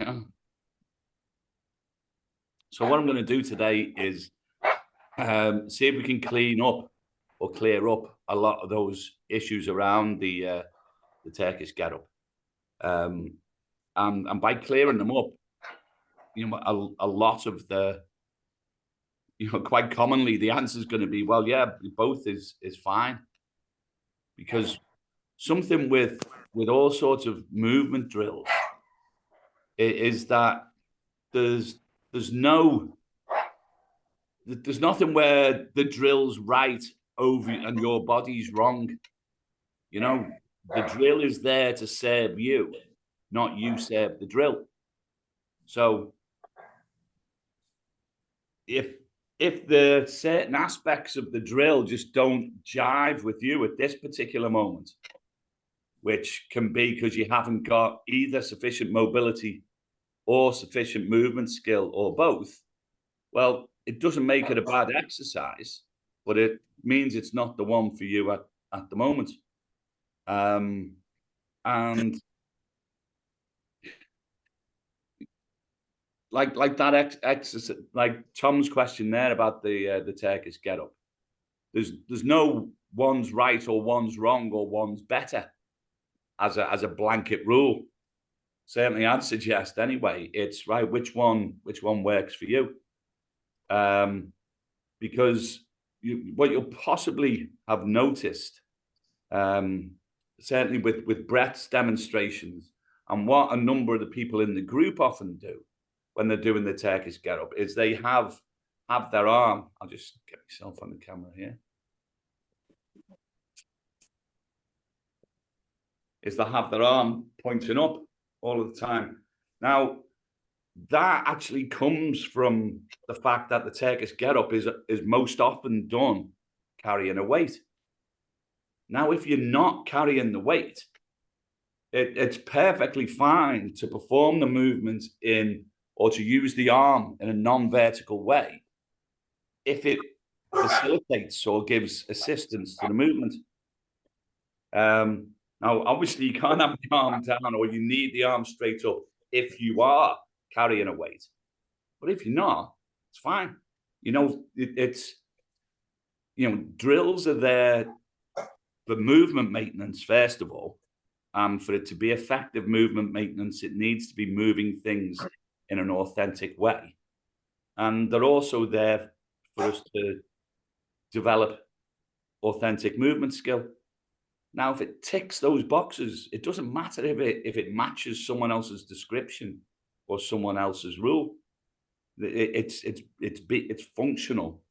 Yeah. So what I'm going to do today is see if we can clean up or clear up a lot of those issues around the Turkish get-up. And by clearing them up, a lot of the, quite commonly the answer is going to be, well, yeah, both is fine, because something with all sorts of movement drills is that there's there's no there's nothing where the drill's right over and your body's wrong. The drill is there to serve you, not you serve the drill. So if the certain aspects of the drill just don't jive with you at this particular moment, which can be because you haven't got either sufficient mobility or sufficient movement skill or both, well, it doesn't make it a bad exercise, but it means it's not the one for you at the moment. And like that exercise, like Tom's question there about the Turkish get up. There's no one's right or one's wrong or one's better as a blanket rule. Certainly, I'd suggest anyway. It's right. Which one works for you? Because what you'll possibly have noticed, certainly with Brett's demonstrations, and what a number of the people in the group often do when they're doing the Turkish get up, is they have their arm. I'll just get myself on the camera here. Is they have their arm pointing up all of the time. Now, that actually comes from the fact that the Turkish get up is most often done carrying a weight. Now, if you're not carrying the weight, it's perfectly fine to perform the movement or to use the arm in a non-vertical way if it facilitates or gives assistance to the movement. Now, obviously, you can't have the arm down, or you need the arm straight up if you are carrying a weight. But if you're not, it's fine. Drills are there for movement maintenance, first of all. And for it to be effective movement maintenance, it needs to be moving things in an authentic way. And they're also there for us to develop authentic movement skill. Now, if it ticks those boxes, it doesn't matter if it matches someone else's description or someone else's rule. It's functional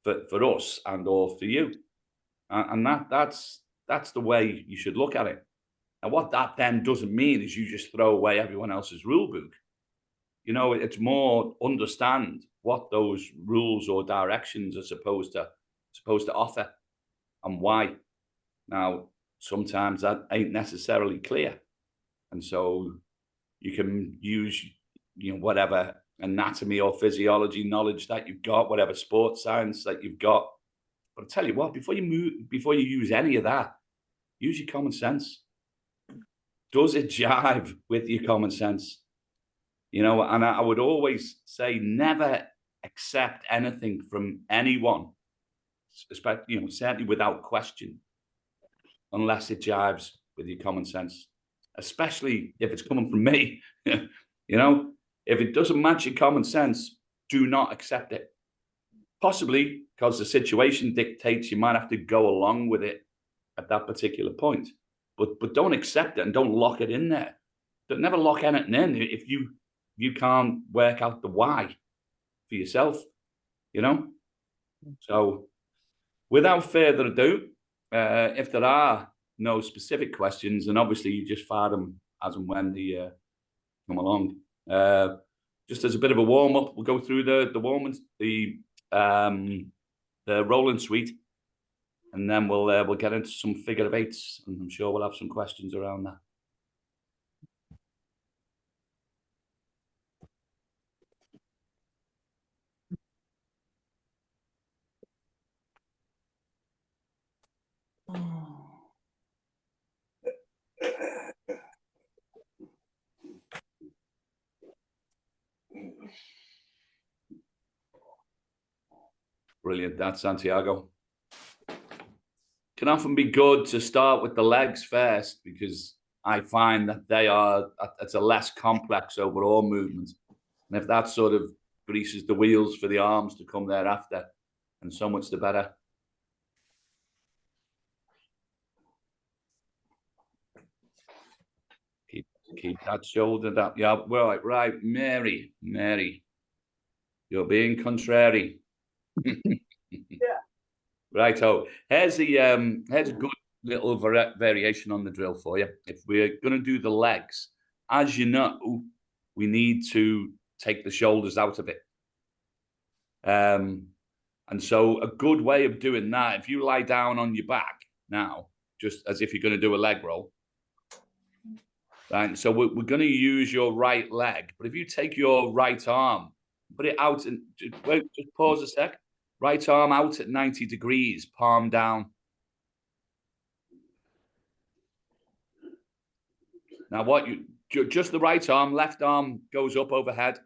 for us and or for you, and that's the way you should look at it. And what that then doesn't mean is you just throw away everyone else's rule book. It's more understand what those rules or directions are supposed to offer and why. Now, sometimes that ain't necessarily clear. And so you can use, whatever anatomy or physiology knowledge that you've got, whatever sports science that you've got. But I tell you what, before you use any of that, use your common sense. Does it jive with your common sense? And I would always say never accept anything from anyone, especially, certainly without question, unless it jives with your common sense, especially if it's coming from me. If it doesn't match your common sense, do not accept it. Possibly because the situation dictates you might have to go along with it at that particular point. But don't accept it and don't lock it in there. Don't never lock anything in if you can't work out the why for yourself, So without further ado, if there are no specific questions, and obviously you just fire them as and when they come along. Just as a bit of a warm up, we'll go through the warm-ups, the roll and suite, and then we'll get into some figure of eights, and I'm sure we'll have some questions around that. Brilliant. That's Santiago. Can often be good to start with the legs first, because I find that it's a less complex overall movement. And if that sort of greases the wheels for the arms to come thereafter, and so much the better. Keep that shoulder down. Yeah, right. Mary. You're being contrary. Yeah. Righto. Here's a good little variation on the drill for you. If we're going to do the legs, as you know, we need to take the shoulders out of it. And so a good way of doing that, if you lie down on your back now, just as if you're going to do a leg roll, right? So we're going to use your right leg, but if you take your right arm, put it out and just pause a sec. Right arm out at 90 degrees, palm down. Now just the right arm, left arm goes up overhead,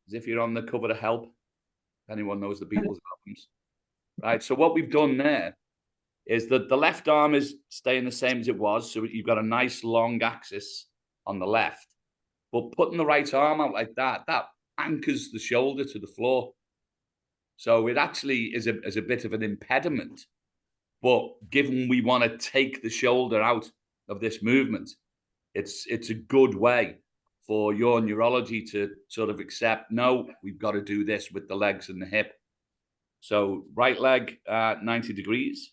as if you're on the cover of Help. If anyone knows the Beatles albums. Right, so what we've done there is that the left arm is staying the same as it was. So you've got a nice long axis on the left. But putting the right arm out like that anchors the shoulder to the floor. So it actually is a bit of an impediment. But given we want to take the shoulder out of this movement, it's a good way for your neurology to sort of accept, no, we've got to do this with the legs and the hip. So right leg 90 degrees.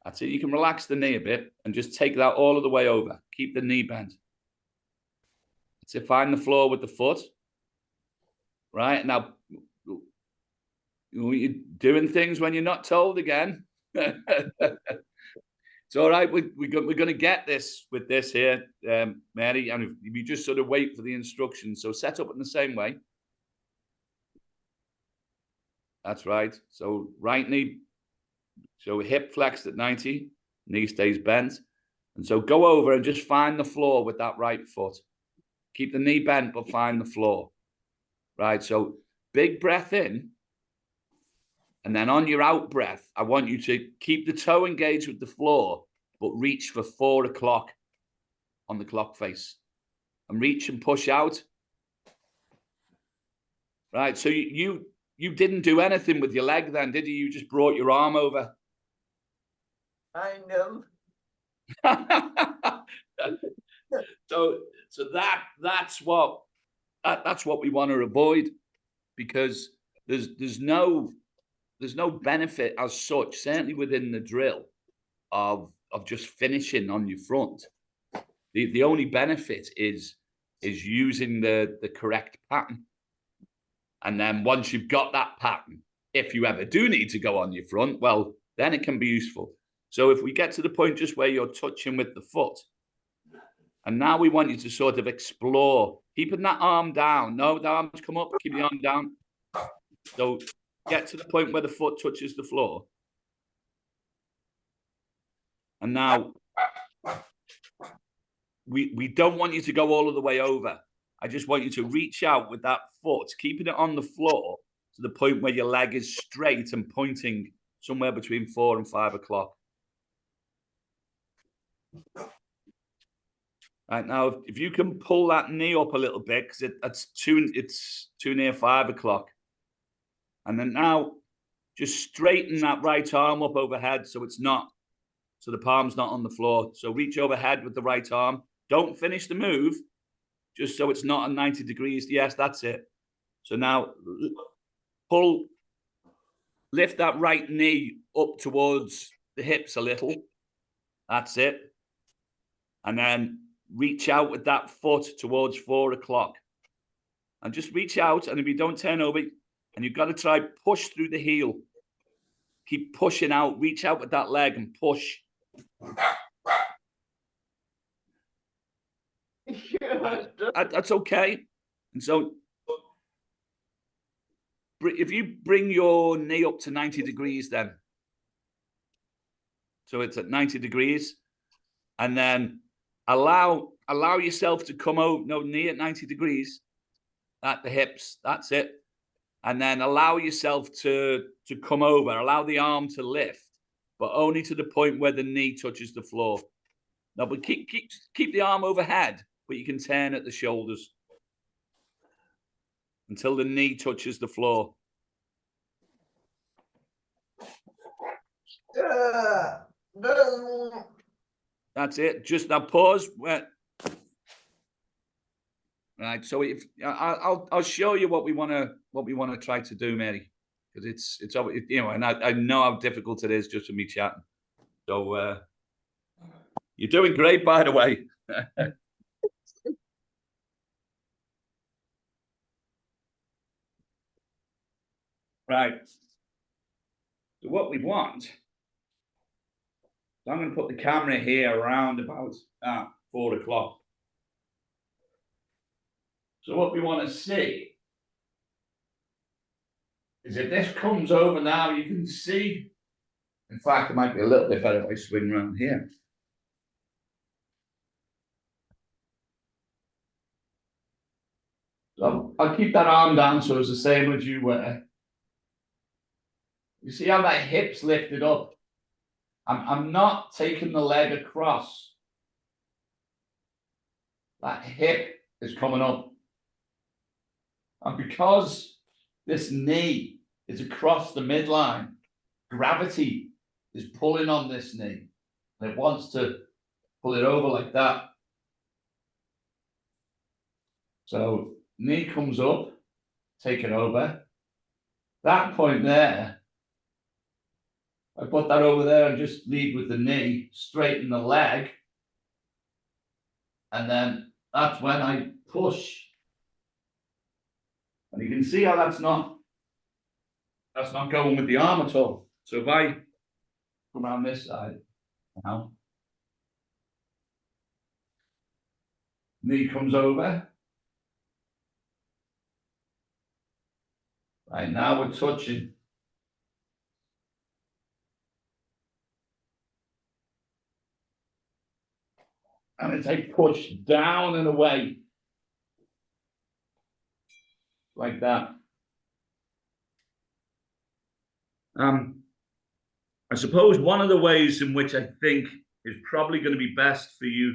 That's it. You can relax the knee a bit and just take that all of the way over. Keep the knee bent. That's it. Find the floor with the foot. Right. Now, you're doing things when you're not told again. It's all right. We're going to get this with this here, Mary. And if you just sort of wait for the instructions. So set up in the same way. That's right. So right knee. So hip flexed at 90, knee stays bent. And so go over and just find the floor with that right foot. Keep the knee bent, but find the floor. Right, so big breath in. And then on your out breath, I want you to keep the toe engaged with the floor, but reach for 4 o'clock on the clock face. And reach and push out. Right, so you didn't do anything with your leg then, did you? You just brought your arm over. I know. so that's what we want to avoid, because there's no benefit as such, certainly within the drill, of just finishing on your front. The only benefit is using the correct pattern. And then once you've got that pattern, if you ever do need to go on your front, well, then it can be useful. So if we get to the point just where you're touching with the foot, and now we want you to sort of explore, keeping that arm down. No, the arms come up, keep the arm down. So get to the point where the foot touches the floor. And now we don't want you to go all of the way over. I just want you to reach out with that foot, keeping it on the floor to the point where your leg is straight and pointing somewhere between 4 and 5 o'clock. Right, now, if you can pull that knee up a little bit, because it's too near 5 o'clock. And then now, just straighten that right arm up overhead so the palm's not on the floor. So reach overhead with the right arm. Don't finish the move, just so it's not at 90 degrees. Yes, that's it. So now, lift that right knee up towards the hips a little. That's it. And then reach out with that foot towards 4 o'clock. And just reach out, and if you don't turn over, and you've got to try push through the heel. Keep pushing out. Reach out with that leg and push. That's okay. And so if you bring your knee up to 90 degrees then. So it's at 90 degrees. And then allow yourself to come out, no, knee at 90 degrees at the hips. That's it. and then allow yourself to come over. Allow the arm to lift, but only to the point where the knee touches the floor. No, but keep the arm overhead, but you can turn at the shoulders until the knee touches the floor. That's it. Just now pause. Right. So if I'll show you what we want to try to do, Mary, because it's you know, and I know how difficult it is just for me chatting. So you're doing great, by the way. Right. So what we want, so I'm going to put the camera here around about 4 o'clock. So what we want to see is if this comes over now, you can see, in fact, it might be a little bit better if I swing around here. So I'll keep that arm down so it's the same as you were. You see how that hip's lifted up? I'm not taking the leg across. That hip is coming up. And because this knee is across the midline, gravity is pulling on this knee. And it wants to pull it over like that. So knee comes up, take it over. That point there, I put that over there and just lead with the knee, straighten the leg. And then that's when I push. And you can see how that's not going with the arm at all. So if I come around this side now, knee comes over. Right now we're touching. And as I push down and away, like that. I suppose one of the ways in which I think is probably going to be best for you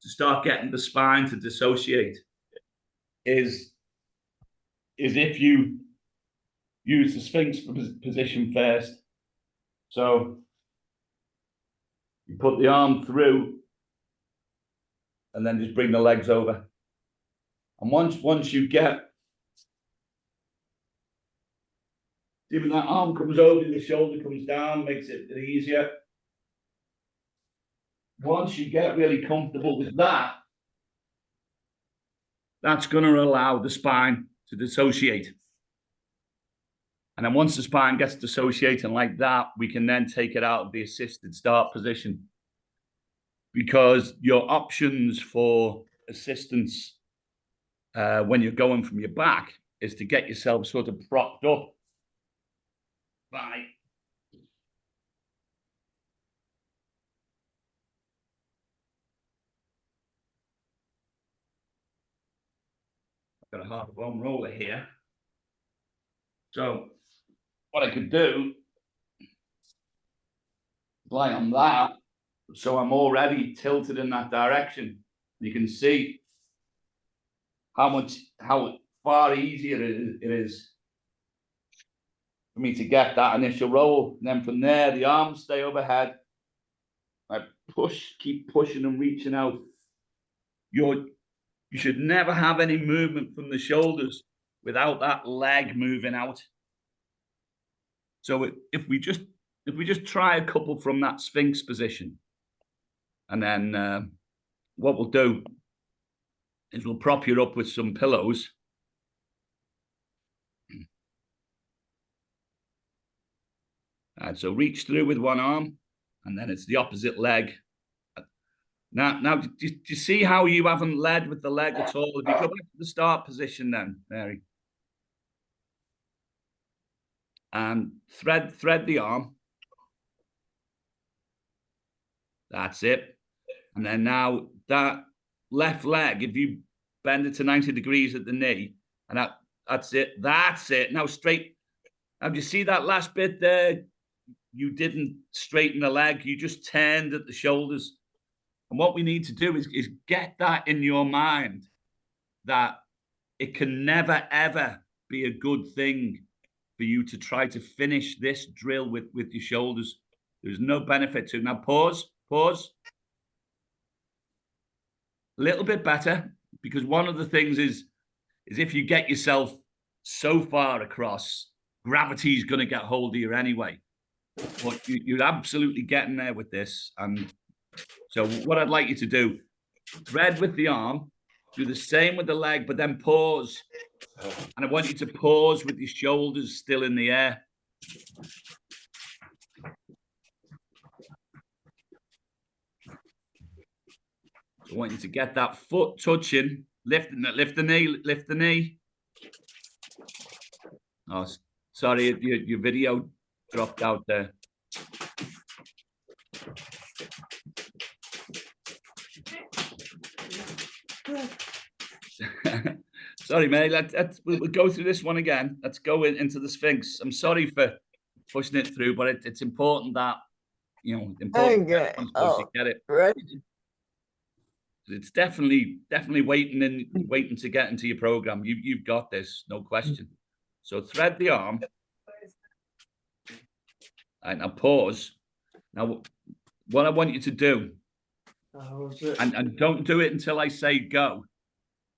to start getting the spine to dissociate is if you use the Sphinx position first. So you put the arm through and then just bring the legs over. And once you get, even that arm comes over, the shoulder comes down, makes it easier. Once you get really comfortable with that, that's going to allow the spine to dissociate. And then once the spine gets dissociating like that, we can then take it out of the assisted start position. Because your options for assistance when you're going from your back is to get yourself sort of propped up by I've got a half foam roller here. So what I could do is lie on that, so I'm already tilted in that direction. You can see how far easier it is for me to get that initial roll. And then from there, the arms stay overhead. I push, keep pushing and reaching out. You should never have any movement from the shoulders without that leg moving out. So if we just try a couple from that Sphinx position, and then what we'll do is we'll prop you up with some pillows. And so reach through with one arm, and then it's the opposite leg. Now, do you see how you haven't led with the leg at all? If you go back to the start position then, Mary. And thread the arm. That's it. And then now that left leg, if you bend it to 90 degrees at the knee, and That's it. That's it. Now straight. Now, do you see that last bit there? You didn't straighten the leg. You just turned at the shoulders. And what we need to do is get that in your mind that it can never, ever be a good thing for you to try to finish this drill with your shoulders. There's no benefit to it. Now, pause. A little bit better, because one of the things is if you get yourself so far across, gravity's going to get hold of you anyway. But you're absolutely getting there with this. And so what I'd like you to do, thread with the arm, do the same with the leg, but then pause. And I want you to pause with your shoulders still in the air. I want you to get that foot touching, lift the knee. Oh, sorry, your video dropped out there. Sorry, Mary. We'll go through this one again. Let's go into the Sphinx. I'm sorry for pushing it through, but it's important that important Okay. to get it. Right. It's definitely waiting to get into your program. You've got this, no question. So thread the arm. And now pause. Now, what I want you to do, and don't do it until I say go.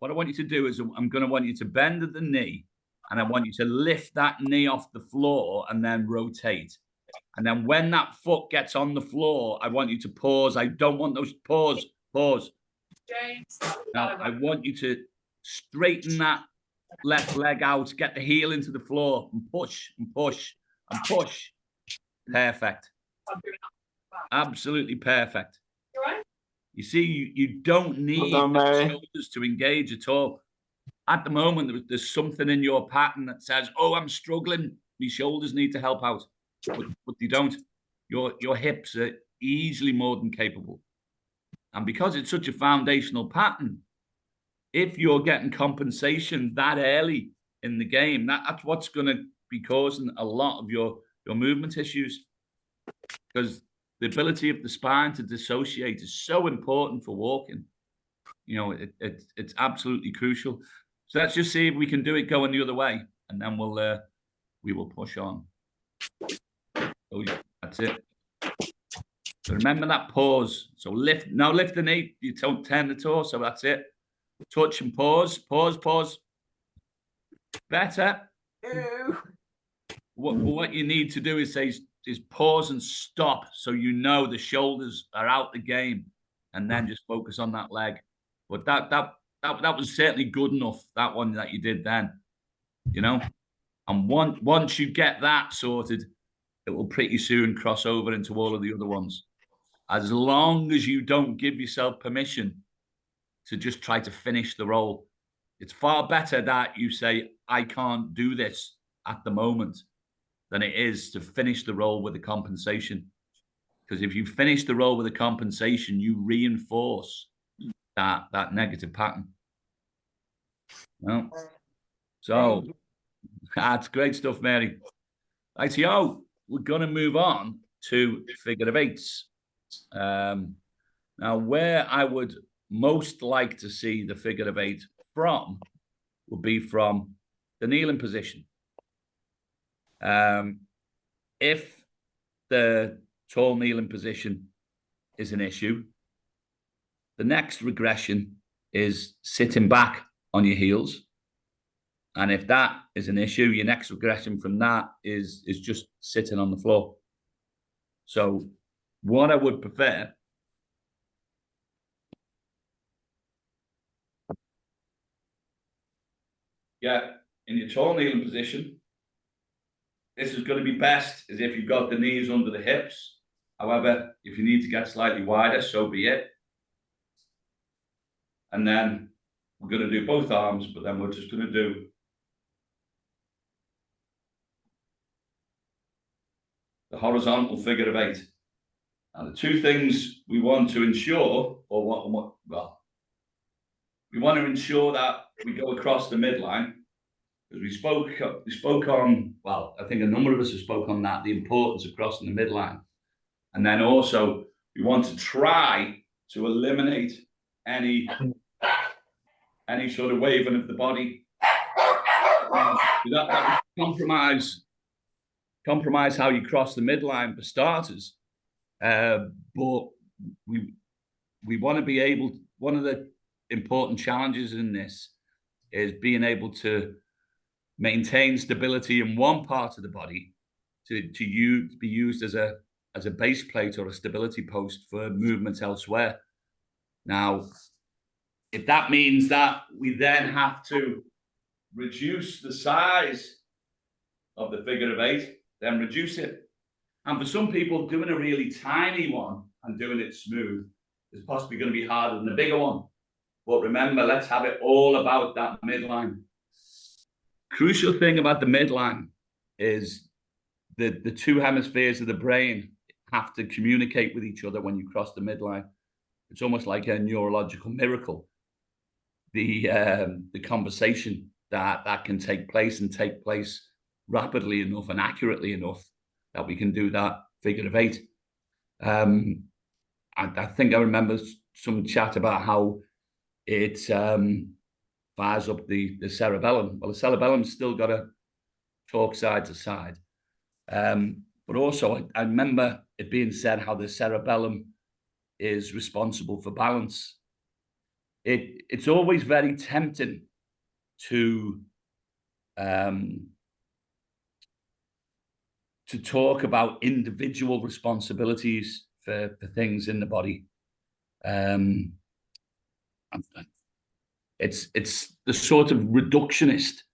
What I want you to do is I'm going to want you to bend at the knee, and I want you to lift that knee off the floor and then rotate. And then when that foot gets on the floor, I want you to pause. I don't want those pause. James. Now, I want you to straighten that left leg out, get the heel into the floor, and push and push and push. Perfect. Absolutely perfect. You right? You see, you don't need the shoulders to engage at all. At the moment, there's something in your pattern that says, oh, I'm struggling. My shoulders need to help out. But you don't. Your hips are easily more than capable. And because it's such a foundational pattern, if you're getting compensation that early in the game, that's what's going to be causing a lot of your movement issues. Because the ability of the spine to dissociate is so important for walking. It's absolutely crucial. So let's just see if we can do it going the other way, and then we will push on. So that's it. So remember that pause. So lift the knee. You don't turn the torso. That's it. Touch and pause. Pause. Better. What you need to do is pause and stop, so you know the shoulders are out the game, and then just focus on that leg. But that was certainly good enough, that one that you did then, And once you get that sorted, it will pretty soon cross over into all of the other ones. As long as you don't give yourself permission to just try to finish the roll. It's far better that you say, I can't do this at the moment, than it is to finish the roll with a compensation. Because if you finish the roll with a compensation, you reinforce that negative pattern. Well, so that's great stuff, Mary. Right, so we're going to move on to figure of eights. Now, where I would most like to see the figure of eight from would be from the kneeling position. If the tall kneeling position is an issue, the next regression is sitting back on your heels. And if that is an issue, your next regression from that is just sitting on the floor. So what I would prefer in your tall kneeling position, this is going to be best is if you've got the knees under the hips. However, if you need to get slightly wider, so be it. And then we're going to do both arms, but then we're just going to do the horizontal figure of eight. Now, the two things we want to ensure, we want to ensure that we go across the midline, because we spoke on, well, I think a number of us have spoke on that, the importance of crossing the midline. And then also we want to try to eliminate any sort of waving of the body. That would compromise how you cross the midline for starters. But we want to be able, one of the important challenges in this is being able to maintain stability in one part of the body to be used as a base plate or a stability post for movements elsewhere. Now, if that means that we then have to reduce the size of the figure of eight, then reduce it. And for some people, doing a really tiny one and doing it smooth is possibly going to be harder than a bigger one. But remember, let's have it all about that midline. Crucial thing about the midline is the two hemispheres of the brain have to communicate with each other when you cross the midline. It's almost like a neurological miracle. The conversation that can take place and take place rapidly enough and accurately enough that we can do that figure of eight. I think I remember some chat about how it fires up the cerebellum. Well, the cerebellum's still got to talk side to side. But also, I remember it being said how the cerebellum is responsible for balance. It's always very tempting to talk about individual responsibilities for things in the body. It's the sort of reductionist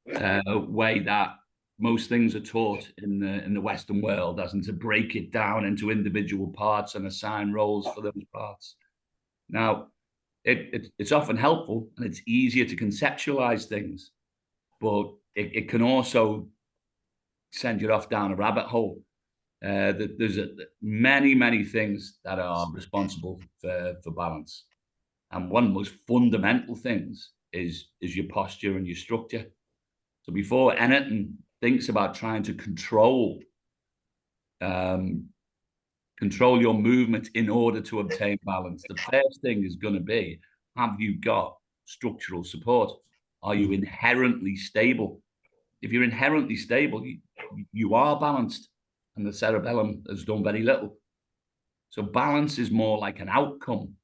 way that most things are taught in the Western world, as in to break it down into individual parts and assign roles for those parts. Now, it's often helpful and it's easier to conceptualize things, but it can also send you off down a rabbit hole. There's many things that are responsible for balance. And one of the most fundamental things is your posture and your structure. So before anything thinks about trying to control your movement in order to obtain balance, the first thing is going to be, have you got structural support? Are you inherently stable? If you're inherently stable, you are balanced, and the cerebellum has done very little. So balance is more like an outcome,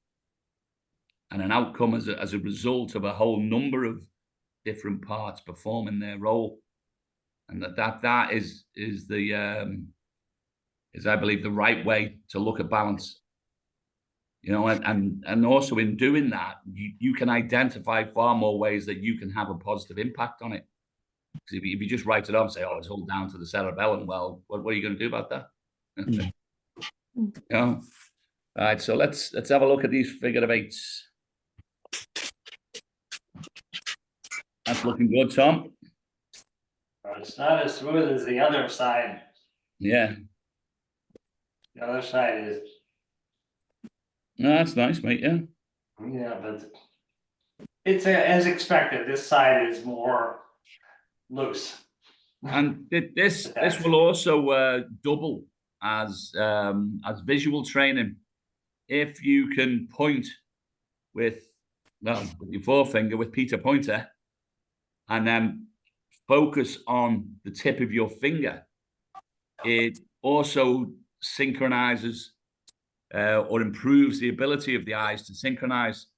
and an outcome as a result of a whole number of different parts performing their role, and that is I believe the right way to look at balance. You know, and also in doing that, you can identify far more ways that you can have a positive impact on it. Because if you just write it off and say, "Oh, it's all down to the cerebellum," well, what are you going to do about that? You know? All right, so let's have a look at these figure of eights. That's looking good, Tom. It's not as smooth as the other side. Yeah. The other side is. No, that's nice, mate. Yeah. Yeah, but it's as expected. This side is more loose. And this will also double as visual training. If you can point with your forefinger with Peter Pointer, and then focus on the tip of your finger, it also synchronizes or improves the ability of the eyes to synchronize.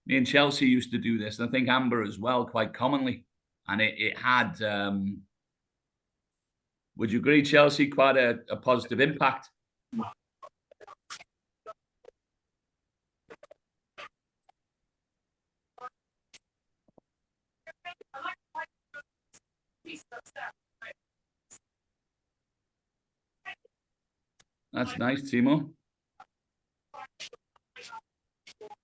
Me and Chelsea used to do this, and I think Amber as well, quite commonly. And it had, would you agree, Chelsea, quite a positive impact? That's nice, Timo.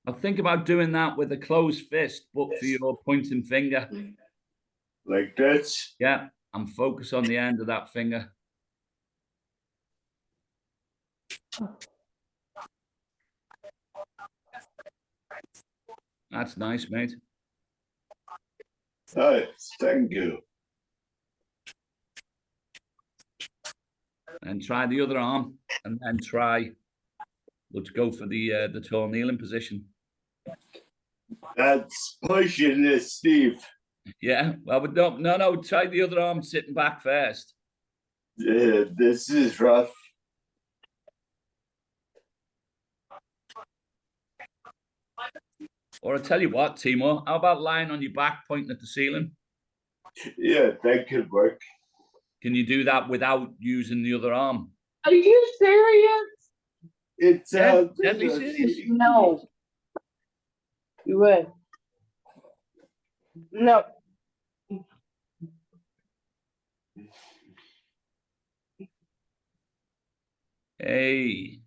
I'll think about doing that with a closed fist, but for your pointing finger. Like this? Yeah, and focus on the end of that finger. That's nice, mate. Nice, thank you. And try the other arm, and then try. Let's go for the tall kneeling position. That's pushing it, Steve. Yeah. Well, but no. Try the other arm sitting back first. This is rough. Or I tell you what, Timur, how about lying on your back, pointing at the ceiling? Yeah, that could work. Can you do that without using the other arm? Are you serious? It's Yeah, deadly serious. No. You would. No. Hey.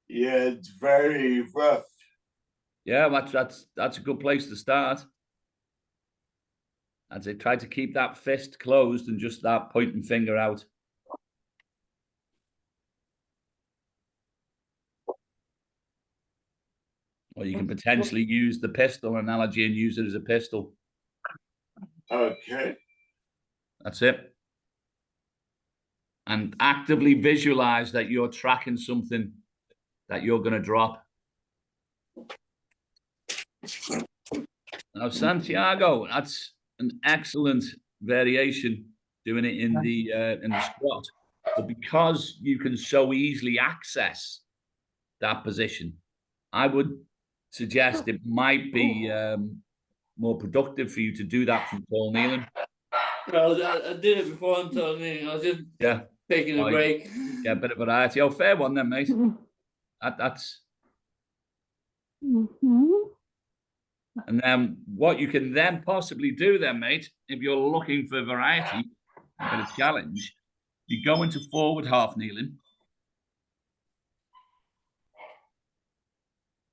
Yeah, it's very rough. Yeah, that's a good place to start. I'd say try to keep that fist closed and just that pointing finger out. Or you can potentially use the pistol analogy and use it as a pistol. Okay. That's it. And actively visualize that you're tracking something that you're going to drop. Now, Santiago, that's an excellent variation doing it in the squat. But because you can so easily access that position, I would suggest it might be more productive for you to do that from tall kneeling. I did it before on tall kneeling. I was just taking a break. Yeah, a bit of variety. Oh, fair one then, mate. That's. And then what you can then possibly do then, mate, if you're looking for variety, a bit of challenge, you go into forward half kneeling.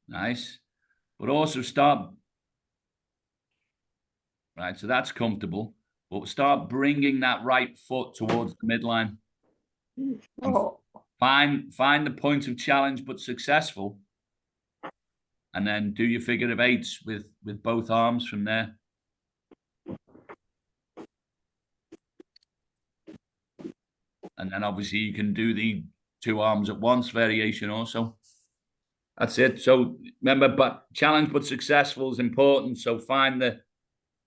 Nice. But also start, right, so that's comfortable. But start bringing that right foot towards the midline. Oh. Find the point of challenge, but successful. And then do your figure of eights with both arms from there. And then obviously you can do the two arms at once variation also. That's it. So remember, but challenge but successful is important. So find the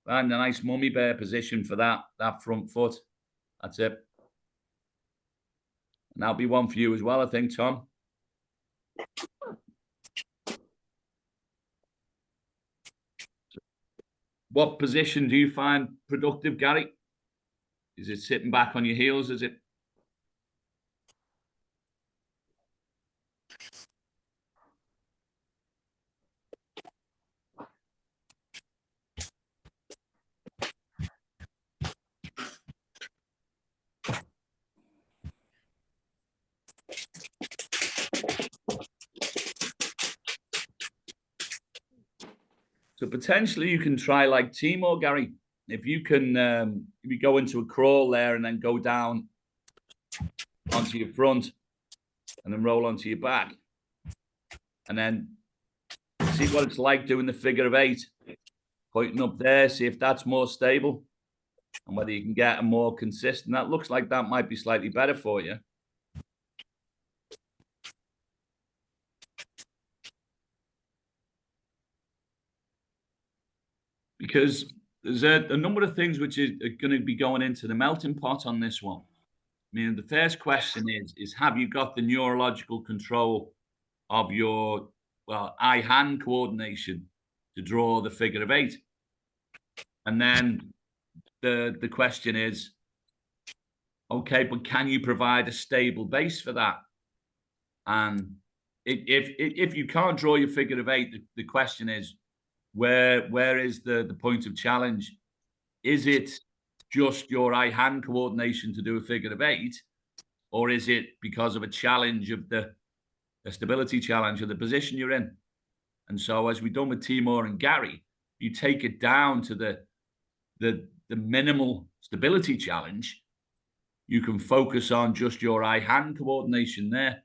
nice mummy bear position for that front foot. That's it. And that'll be one for you as well, I think, Tom. What position do you find productive, Gary? Is it sitting back on your heels? Is it? So potentially you can try like Timur, Gary. If you can, if you go into a crawl there and then go down onto your front and then roll onto your back, and then see what it's like doing the figure of eight, pointing up there, see if that's more stable and whether you can get a more consistent. That looks like that might be slightly better for you. Because there's a number of things which are going to be going into the melting pot on this one. I mean, the first question is have you got the neurological control of your, well, eye-hand coordination to draw the figure of eight? And then the question is, okay, but can you provide a stable base for that? And if you can't draw your figure of eight, the question is, where is the point of challenge? Is it just your eye-hand coordination to do a figure of eight, or is it because of a challenge of the stability challenge of the position you're in? And so, as we've done with Timur and Gary, you take it down to the minimal stability challenge. You can focus on just your eye-hand coordination there.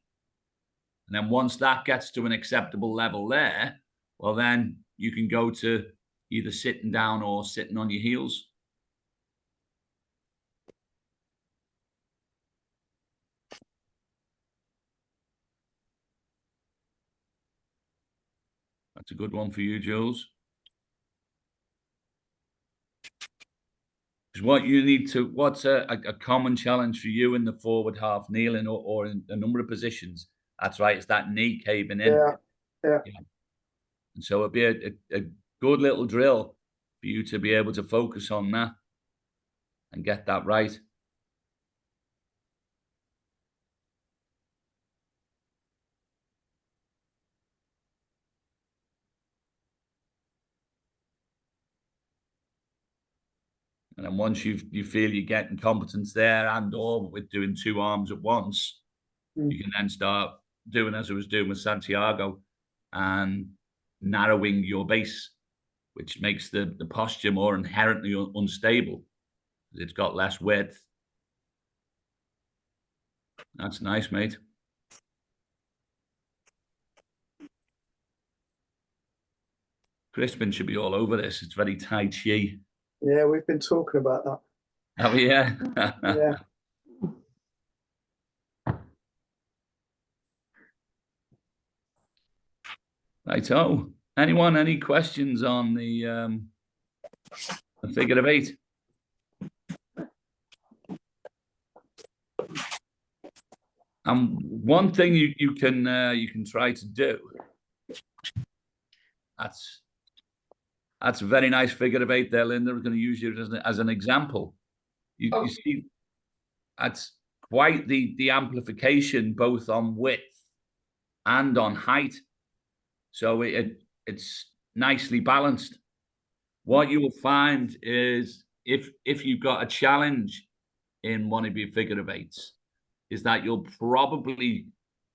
And then once that gets to an acceptable level there, well, then you can go to either sitting down or sitting on your heels. That's a good one for you, Jules. What you need to, what's a common challenge for you in the forward half kneeling or in a number of positions? That's right, it's that knee caving in. Yeah. And so it'd be a good little drill for you to be able to focus on that and get that right. And then once you feel you're getting competence there and or with doing 2 arms at once, you can then start doing as I was doing with Santiago and narrowing your base, which makes the posture more inherently unstable. It's got less width. That's nice, mate. Crispin should be all over this. It's very Tai Chi. Yeah, we've been talking about that. Oh, yeah. Yeah. Right. Oh, anyone, any questions on the figure of 8? One thing you can try to do. That's a very nice figure of 8 there, Linda. We're going to use you as an example. You see, that's quite the amplification both on width and on height. So it's nicely balanced. What you will find is if you've got a challenge in one of your figure of 8s, is that you'll probably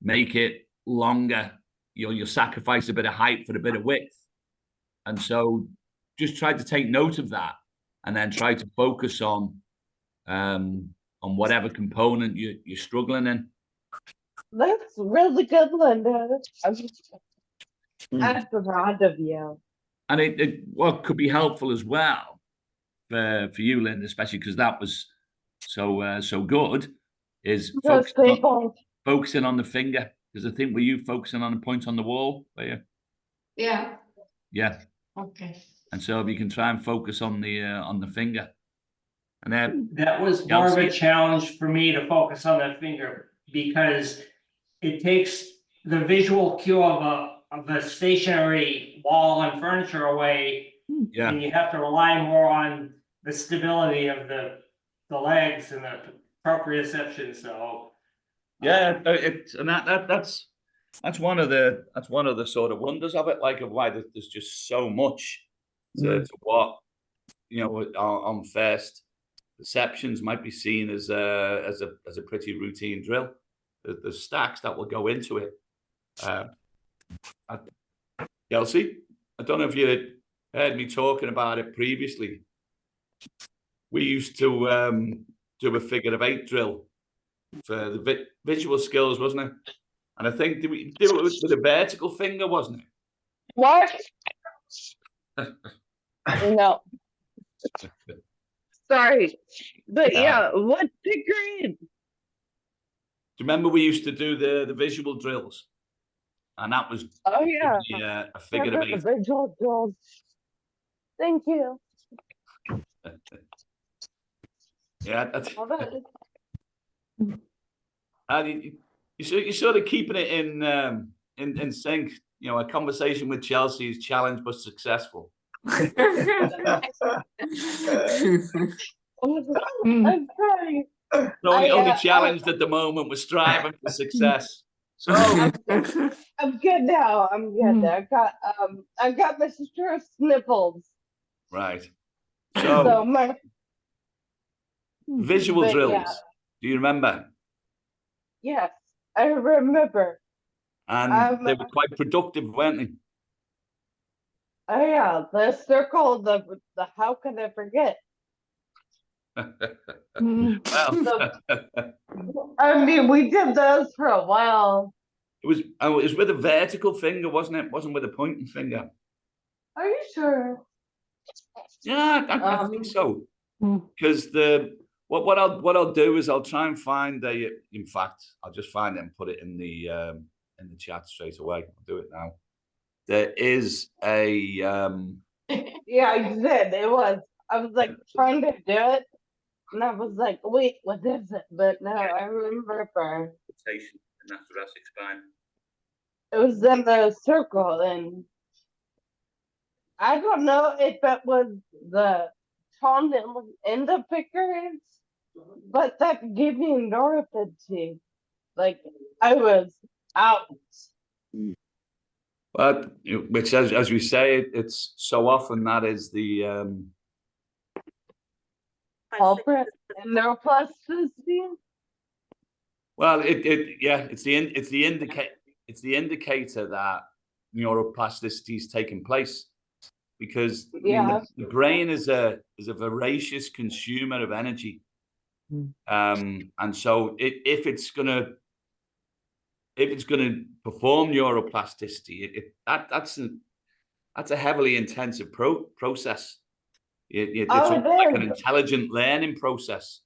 make it longer. You'll sacrifice a bit of height for a bit of width. And so just try to take note of that and then try to focus on whatever component you're struggling in. That's really good, Linda. I'm proud of you. And what could be helpful as well for you, Linda, especially because that was so good, is focusing on the finger. Because I think were you focusing on a point on the wall? Were you? Yeah. Yeah. Okay. And so if you can try and focus on the finger. And then That was more of a challenge for me to focus on that finger because it takes the visual cue of a stationary wall and furniture away. Yeah. And you have to rely more on the stability of the legs and the proprioception. So yeah, that's one of the sort of wonders of it, like of why there's just so much to what on first perceptions might be seen as a pretty routine drill. There's stacks that will go into it. Kelsey, I don't know if you had heard me talking about it previously. We used to do a figure of 8 drill for the visual skills, wasn't it? And I think did we do it with a vertical finger, wasn't it? What? No. Sorry. But yeah, what degree? Do you remember we used to do the visual drills? And that was a figure of 8. Visual drills. Thank you. Yeah, that's you're sort of keeping it in sync. A conversation with Chelsea is challenge but successful. I'm sorry. Only challenged at the moment. We're striving for success. So I'm good now. I'm good now. I got my sister's sniffles. right. So So my visual drills. Yeah. Do you remember? Yes, I remember. And they were quite productive, weren't they? Oh yeah, the circle, the how can I forget? Well, I mean, we did those for a while. It was with a vertical finger, wasn't it? It wasn't with a pointing finger. Are you sure? Yeah, I think so. Because what I'll do is I'll try and find a. In fact, I'll just find it and put it in the chat straight away. I'll do it now. There is a Yeah, I did. It was. I was like trying to do it, and I was like, wait, what is it? But no, I remember rotation in that thoracic spine. it was in the circle, and I don't know if it was the tendon was in the fingers, but that gave me neuropathy. Like I was out. But which, as we say, it's so often that is the Culprit and neuroplasticity. well, it's the indicator that neuroplasticity is taking place, because I mean, Yeah. the brain is a voracious consumer of energy, and so if it's gonna perform neuroplasticity, that's a heavily intensive process. It's Oh, almost like an it is. intelligent learning process.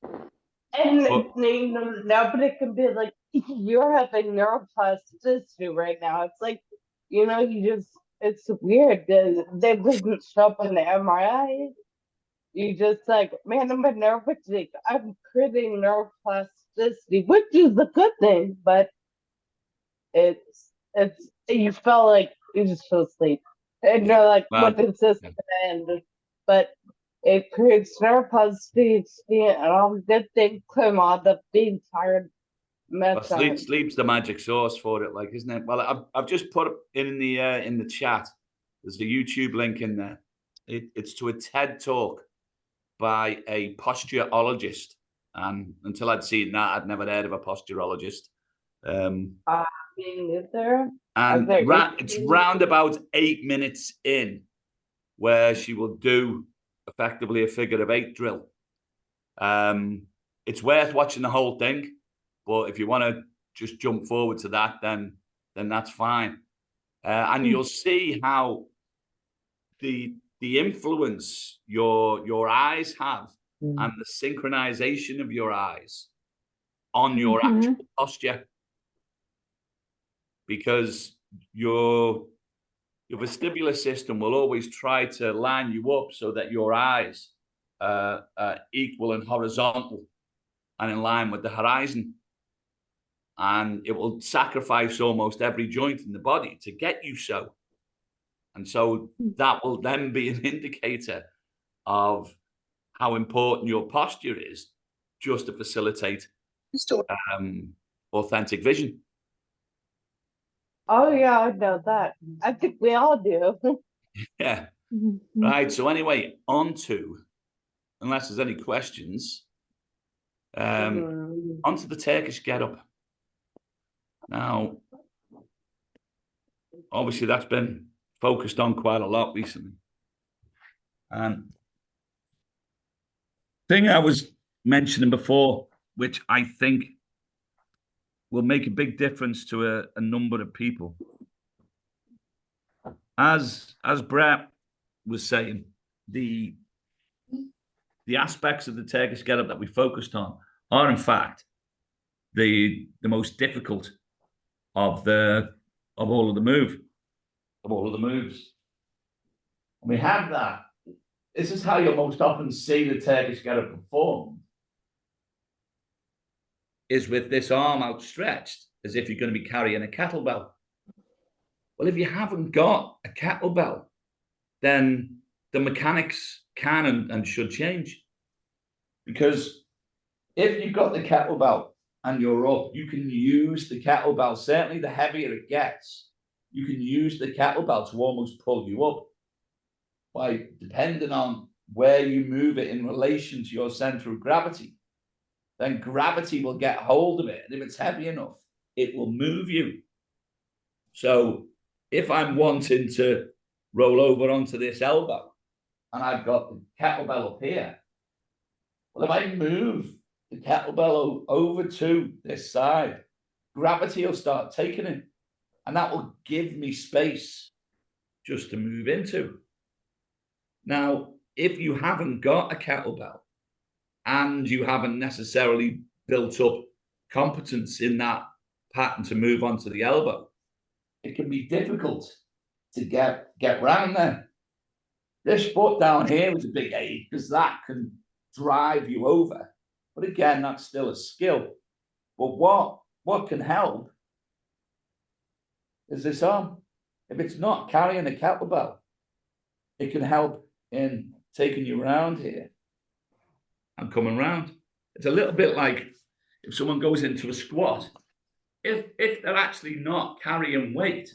And But- nobody can be like, you're having neuroplasticity right now. It's like, it's weird. That doesn't show up in the MRI. You just like, man, I'm a neuropathic. I'm creating neuroplasticity, which is a good thing, but you felt like you just fell asleep. And you're like, Well, what is this gonna end? But it creates neuroplasticity and all the good things come out of being tired. Well, sleep's the magic sauce for it, like, isn't it? Well, I've just put it in the chat. There's a YouTube link in there. It's to a TED talk by a posturologist, and until I'd seen that, I'd never heard of a posturologist. Being neither. And it's round about 8 minutes in, where she will do effectively a figure of 8 drill. It's worth watching the whole thing. But if you want to just jump forward to that, then that's fine. And you'll see how the influence your eyes have and the synchronization of your eyes on your actual posture, because your vestibular system will always try to line you up so that your eyes are equal and horizontal and in line with the horizon. And it will sacrifice almost every joint in the body to get you so. And so that will then be an indicator of how important your posture is, just to facilitate authentic vision. Oh yeah, I know that. I think we all do. Yeah. Right. So anyway, on to, unless there's any questions, onto the Turkish getup. Now, obviously, that's been focused on quite a lot recently. And thing I was mentioning before, which I think will make a big difference to a number of people. As Brett was saying, the aspects of the Turkish getup that we focused on are, in fact, the most difficult of all of the moves. And we have that. This is how you'll most often see the Turkish getup performed, is with this arm outstretched, as if you're going to be carrying a kettlebell. Well, if you haven't got a kettlebell, then the mechanics can and should change. Because if you've got the kettlebell and you're up, you can use the kettlebell, certainly the heavier it gets, you can use the kettlebell to almost pull you up, by depending on where you move it in relation to your center of gravity. Then gravity will get hold of it. And if it's heavy enough, it will move you. So if I'm wanting to roll over onto this elbow and I've got the kettlebell up here, well, if I move the kettlebell over to this side, gravity will start taking it. And that will give me space just to move into. Now, if you haven't got a kettlebell and you haven't necessarily built up competence in that pattern to move onto the elbow, it can be difficult to get round there. This foot down here is a big aid because that can drive you over. But again, that's still a skill. But what can help is this arm. If it's not carrying a kettlebell, it can help in taking you around here and coming round. It's a little bit like if someone goes into a squat, if they're actually not carrying weight,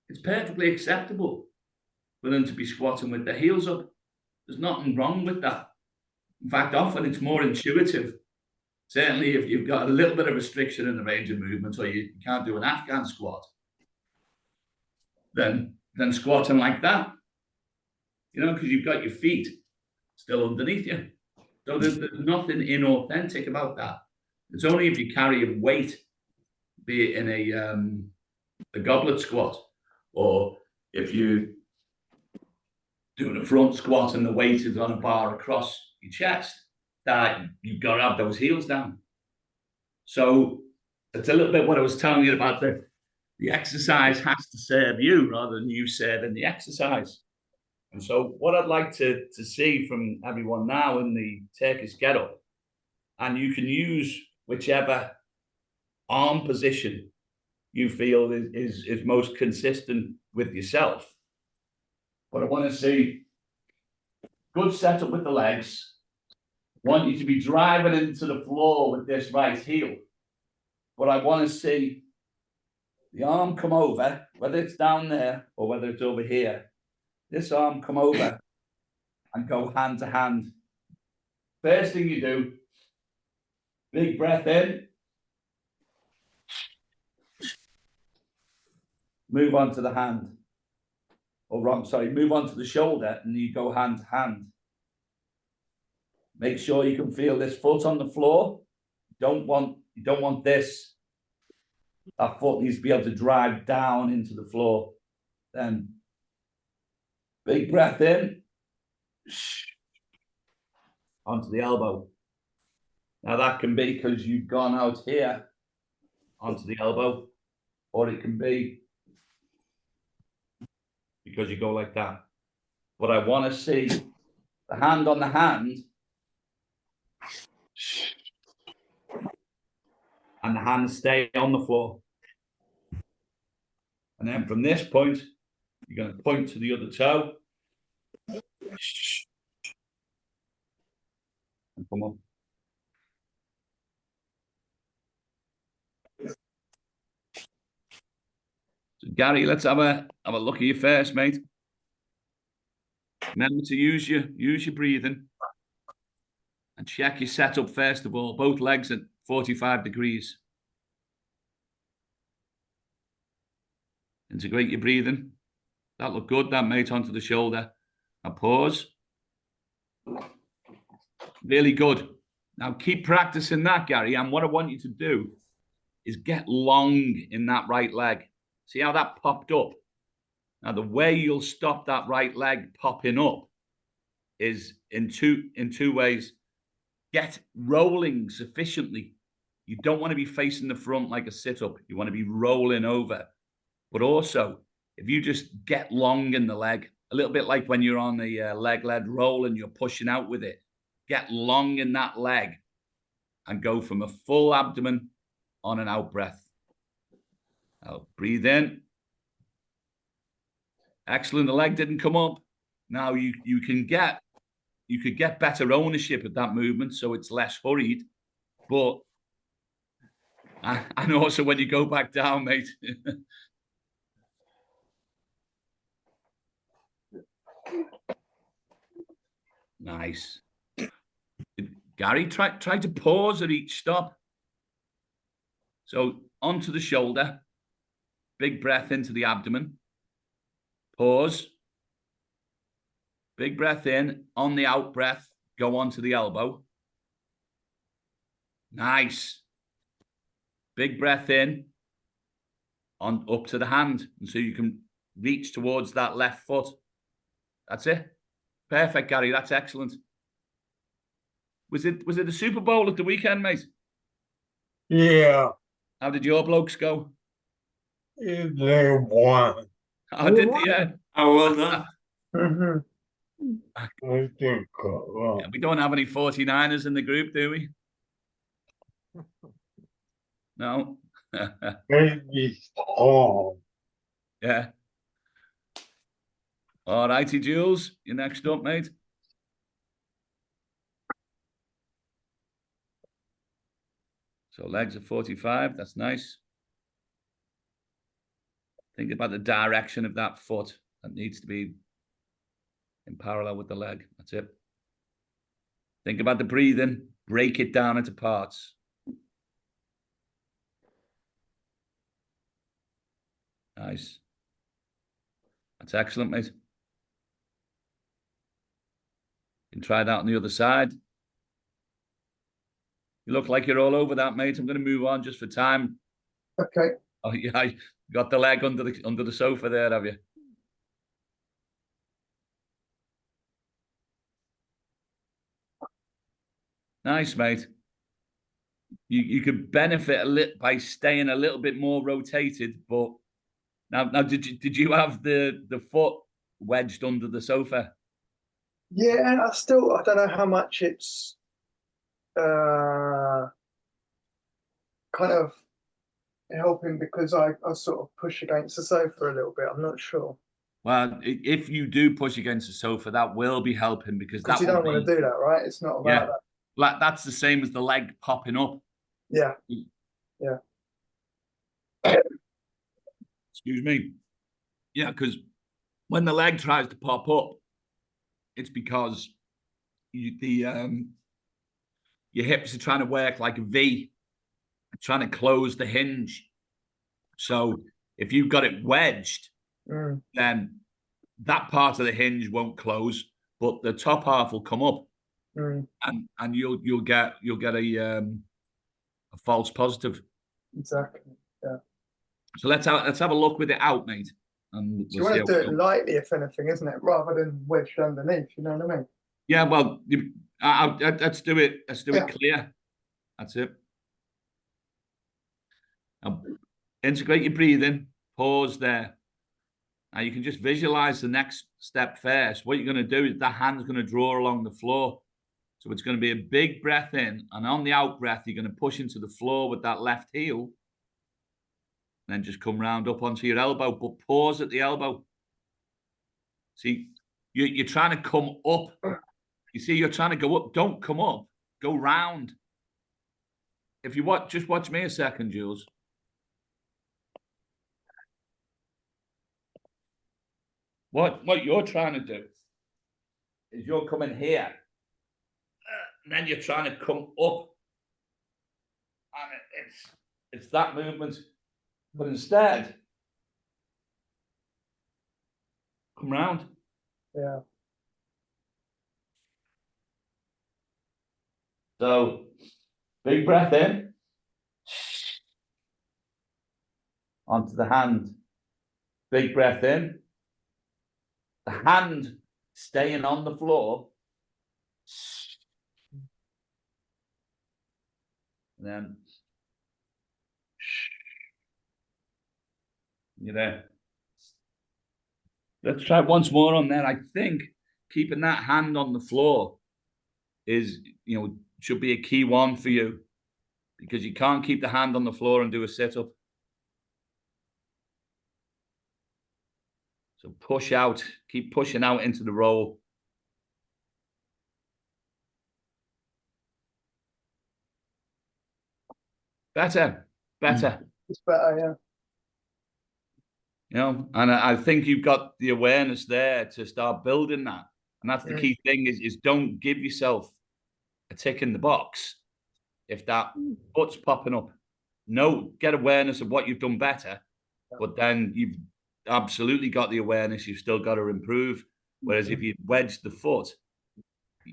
it's perfectly acceptable for them to be squatting with their heels up. There's nothing wrong with that. In fact, often it's more intuitive. Certainly if you've got a little bit of restriction in the range of movement, or you can't do an Afghan squat, then squatting like that, you know, because you've got your feet still underneath you. So there's nothing inauthentic about that. It's only if you carry a weight, be it in a goblet squat, or if you doing a front squat and the weight is on a bar across your chest, that you've got to have those heels down. So it's a little bit what I was telling you about the exercise has to serve you rather than you serving the exercise. And so what I'd like to see from everyone now in the Turkish get up, and you can use whichever arm position you feel is most consistent with yourself. But I want to see good setup with the legs. I want you to be driving into the floor with this right heel. But I want to see the arm come over, whether it's down there or whether it's over here. This arm come over and go hand to hand. First thing you do, big breath in. Move on to the hand. Move on to the shoulder and you go hand to hand. Make sure you can feel this foot on the floor. You don't want this. That foot needs to be able to drive down into the floor. Then big breath in. Onto the elbow. Now that can be because you've gone out here onto the elbow, or it can be because you go like that. But I want to see the hand on the hand and the hand stay on the floor. And then from this point, you're going to point to the other toe. And come on. So Gary, let's have a look at you first, mate. Remember to use your breathing and check your setup first of all. Both legs at 45 degrees. Integrate your breathing. That looked good, that mate, onto the shoulder. Now pause. Really good. Now keep practicing that, Gary. And what I want you to do is get long in that right leg. See how that popped up? Now the way you'll stop that right leg popping up is in two ways. Get rolling sufficiently. You don't want to be facing the front like a sit-up. You want to be rolling over. But also, if you just get long in the leg, a little bit like when you're on the leg-led roll and you're pushing out with it, get long in that leg and go from a full abdomen on an out breath. Now, breathe in. Excellent. The leg didn't come up. Now you could get better ownership of that movement, so it's less hurried. But and also when you go back down, mate. Nice. Gary, try to pause at each stop. So onto the shoulder. Big breath into the abdomen. Pause. Big breath in. On the out breath, go onto the elbow. Nice. Big breath in. on up to the hand, and so you can reach towards that left foot. That's it. Perfect, Gary. That's excellent. Was it the Super Bowl at the weekend, mate? Yeah, How did your blokes go? they won. Oh, did they? Yeah. Oh, well done. Mhm. I think, Yeah, we don't have any 49ers in the group, do we? No. maybe Tom. Yeah. All righty, Jules. You're next up, mate. So legs are 45. That's nice. Think about the direction of that foot. That needs to be in parallel with the leg. That's it. Think about the breathing. Break it down into parts. Nice. That's excellent, mate. You can try that on the other side. You look like you're all over that, mate. I'm going to move on just for time. Okay. Oh, yeah. You got the leg under the sofa there, have you? Nice, mate. You could benefit a little by staying a little bit more rotated, but now did you have the foot wedged under the sofa? Yeah, I don't know how much it's kind of helping because I sort of push against the sofa a little bit. I'm not sure. Well, if you do push against the sofa, that will be helping because Because that you will don't want be, to do that, right? It's not about yeah. that. Like that's the same as the leg popping up. Yeah. Yeah. Excuse me. Yeah, because when the leg tries to pop up, it's because your hips are trying to work like a V, trying to close the hinge. So if you've got it wedged, Mm. then that part of the hinge won't close, but the top half will come up, Mm. and you'll get a false positive. Exactly. Yeah. So let's have a look with it out, mate. And So you want to do it lightly, if anything, isn't it? Rather than wedged underneath. You know what I mean? Yeah, well, let's do it. Let's do Yeah. it clear. That's it. Now, integrate your breathing. Pause there. Now you can just visualize the next step first. What you're going to do is the hand's going to draw along the floor. So it's going to be a big breath in, and on the out breath, you're going to push into the floor with that left heel. And then just come round up onto your elbow, but pause at the elbow. See, you're trying to come up. You see, you're trying to go up. Don't come up. Go round. If you watch, just watch me a second, Jules. What you're trying to do is you're coming here, and then you're trying to come up, and it's that movement. But instead, come round. Yeah. So, big breath in. Onto the hand. Big breath in. The hand staying on the floor. And then you're there. Let's try it once more on there. I think keeping that hand on the floor is, should be a key one for you because you can't keep the hand on the floor and do a sit-up. So push out, keep pushing out into the roll. Better. It's better, yeah. And I think you've got the awareness there to start building that. And that's the key thing is don't give yourself a tick in the box if that foot's popping up. No, get awareness of what you've done better, but then you've absolutely got the awareness you've still got to improve. Whereas if you wedge the foot,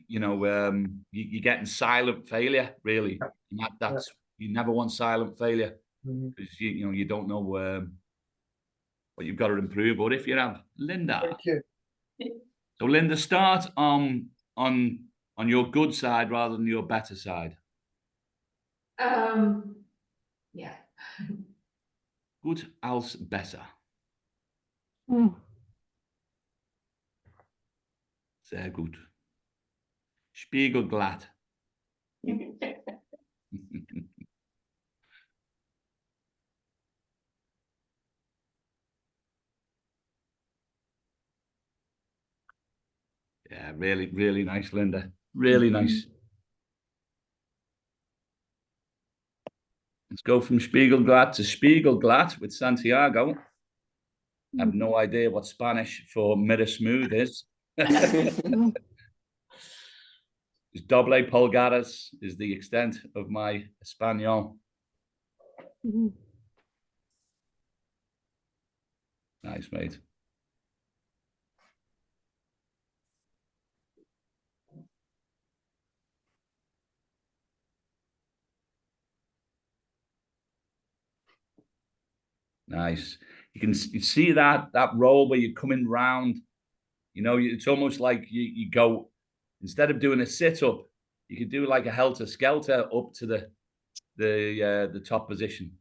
you're getting silent failure, really. And that's you never want silent failure because you don't know what you've got to improve, or if you have. Linda. Thank you. So Linda, start on your good side rather than your better side. Yeah. Gut als besser. Sehr gut. Spiegelglatt. Yeah, really, really nice, Linda. Really nice. Let's go from Spiegelglatt to Spiegelglatt with Santiago. I have no idea what Spanish for mirror smooth is. Doble pulgadas is the extent of my Espanol. Nice, mate. Nice. You see that roll where you're coming round. You know, it's almost like you go, instead of doing a sit up, you could do like a helter skelter up to the top position.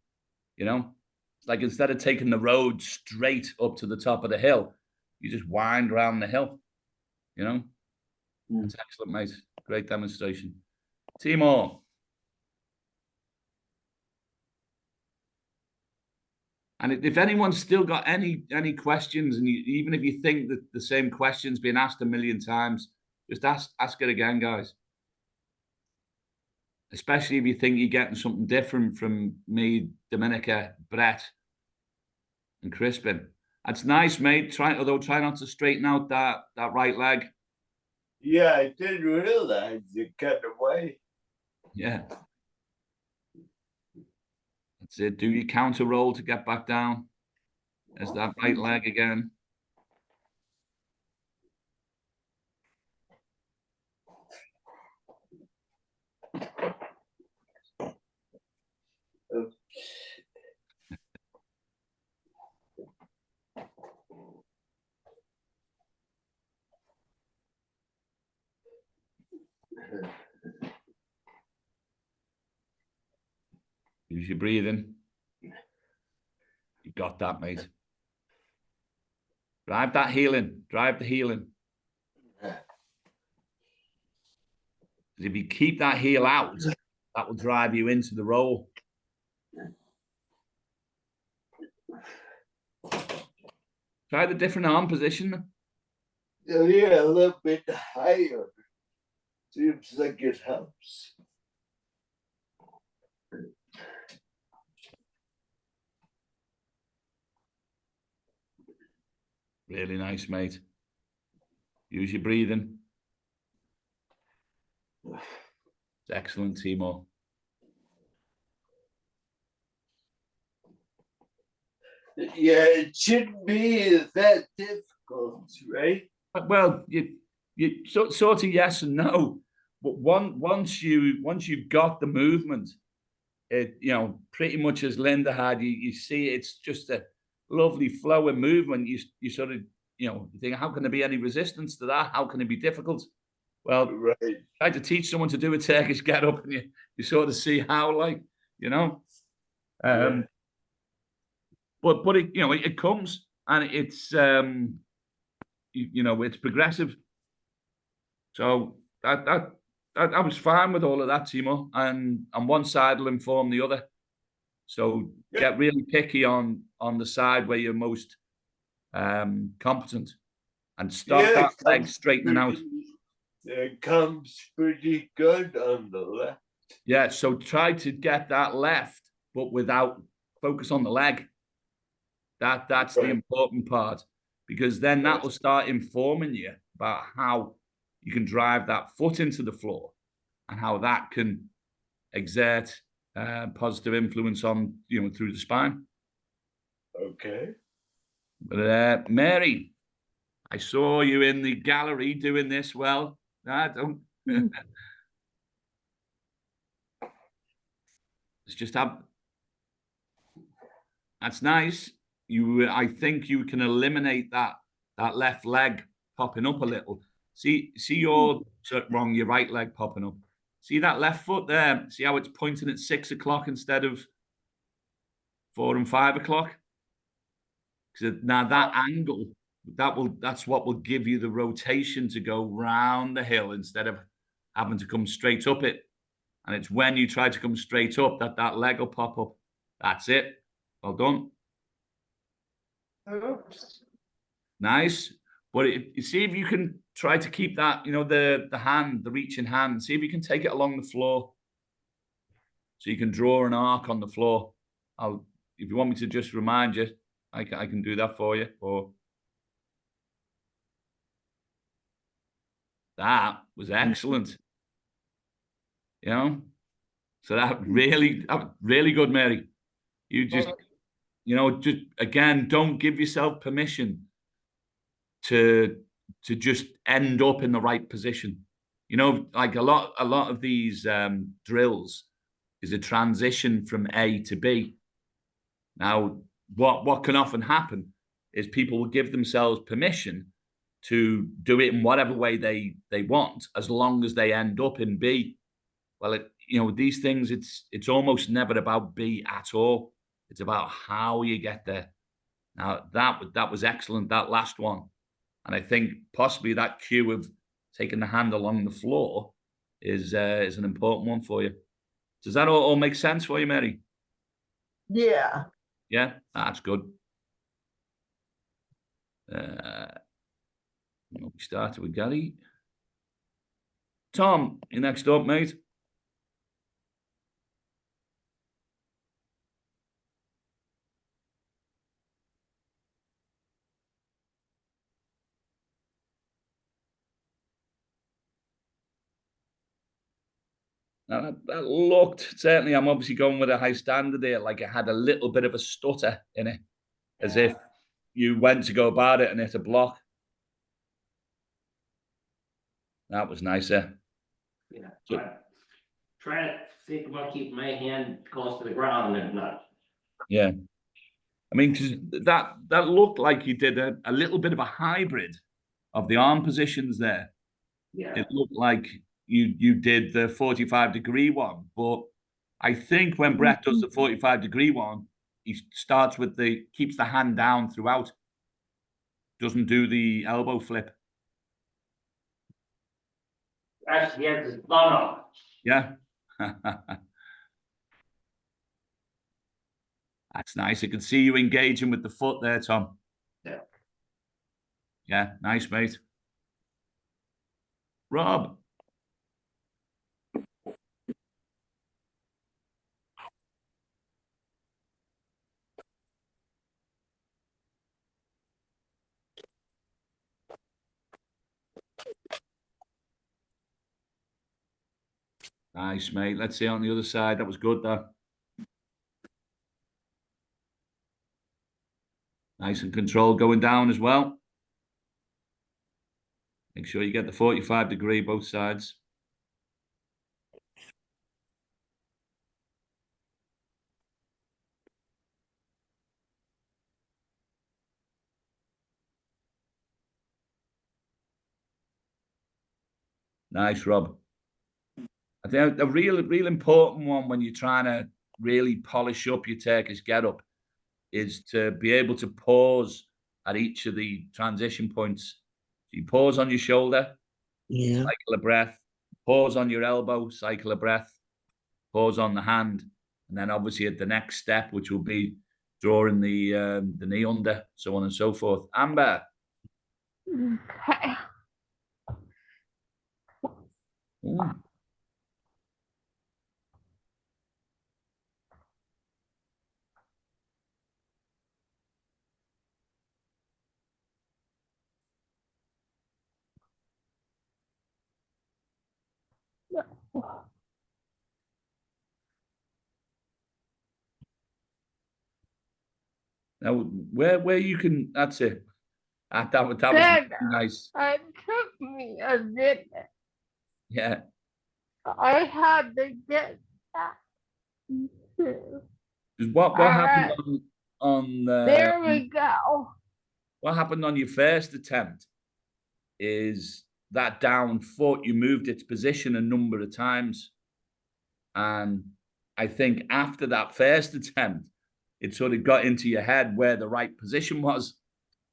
You know, it's like instead of taking the road straight up to the top of the hill, you just wind around the hill. You know, that's excellent, mate. Great demonstration. Timor. And if anyone's still got any questions, and even if you think that the same question's been asked a million times, just ask it again, guys. Especially if you think you're getting something different from me, Dominica, Brett, and Crispin. That's nice, mate. Try not to straighten out that right leg. Yeah, I didn't realize it cut away. Yeah. That's it. Do your counter roll to get back down. There's that right leg again. Use your breathing. You got that, mate. Drive that healing. Drive the healing. If you keep that heel out, that will drive you into the roll. Try the different arm position. Yeah, a little bit higher. Seems like it helps. Really nice, mate. Use your breathing. It's excellent, Timo. Yeah, it shouldn't be that difficult, right? Well, you sort of yes and no. But once you've got the movement, it pretty much as Linda had, you see it's just a lovely flowing movement. You sort of you think, how can there be any resistance to that? How can it be difficult? Well, Right. try to teach someone to do a Turkish get up, and you sort of see how, like, Yeah. But it it comes, and it's it's progressive. So I was fine with all of that, Timo, and one side will inform the other. So get really picky on the side where you're most competent, and start that leg straightening out. It comes pretty good on the left. Yeah, so try to get that left, but without focus on the leg. That's the important part, because then that will start informing you about how you can drive that foot into the floor and how that can exert positive influence on through the spine. Okay. But Mary, I saw you in the gallery doing this well. Don't. Let's just have. That's nice. I think you can eliminate that left leg popping up a little. See your your right leg popping up. See that left foot there? See how it's pointing at 6 o'clock instead of 4 and 5 o'clock? Because now that angle, that's what will give you the rotation to go round the hill instead of having to come straight up it. And it's when you try to come straight up that leg will pop up. That's it. Well done. Oops. Nice. But you see if you can try to keep that, the reaching hand. See if you can take it along the floor. So you can draw an arc on the floor. If you want me to just remind you, I can do that for you. Or that was excellent. So that really good, Mary. You just, just again, don't give yourself permission to just end up in the right position. Like a lot of these drills is a transition from A to B. Now, what can often happen is people will give themselves permission to do it in whatever way they want, as long as they end up in B. Well, these things, it's almost never about B at all. It's about how you get there. Now, that was excellent, that last one. And I think possibly that cue of taking the hand along the floor is an important one for you. Does that all make sense for you, Mary? Yeah. Yeah, that's good. We started with Gary. Tom, you're next up, mate. Now, that looked, certainly I'm obviously going with a high standard here, like it had a little bit of a stutter in it, as if you went to go about it and hit a block. That was nicer. Yeah. So- Try to think about keeping my hand close to the ground and not. Yeah. I mean, because that looked like you did a little bit of a hybrid of the arm positions there. Yeah. It looked like you did the 45-degree one, but I think when Brett does the 45-degree one, he starts with keeps the hand down throughout, doesn't do the elbow flip. Actually, he has his thumb up. Yeah. That's nice. I can see you engaging with the foot there, Tom. Yeah. Yeah, nice, mate. Rob. Nice, mate. Let's see on the other side. That was good, though. Nice and controlled going down as well. Make sure you get the 45-degree both sides. Nice, Rob. I think a real important one when you're trying to really polish up your Turkish get-up is to be able to pause at each of the transition points. So you pause on your shoulder, cycle a breath, pause on your elbow, cycle a breath, pause on the hand, and then obviously at the next step, which will be drawing the knee under, so on and so forth. Amber. Okay. Ooh. Now, where you can, that's it. That was Dad, nice. it took me a minute. Yeah. I had to get that too. What happened? on There we go. what happened on your first attempt is that down foot, you moved its position a number of times. And I think after that first attempt, it sort of got into your head where the right position was.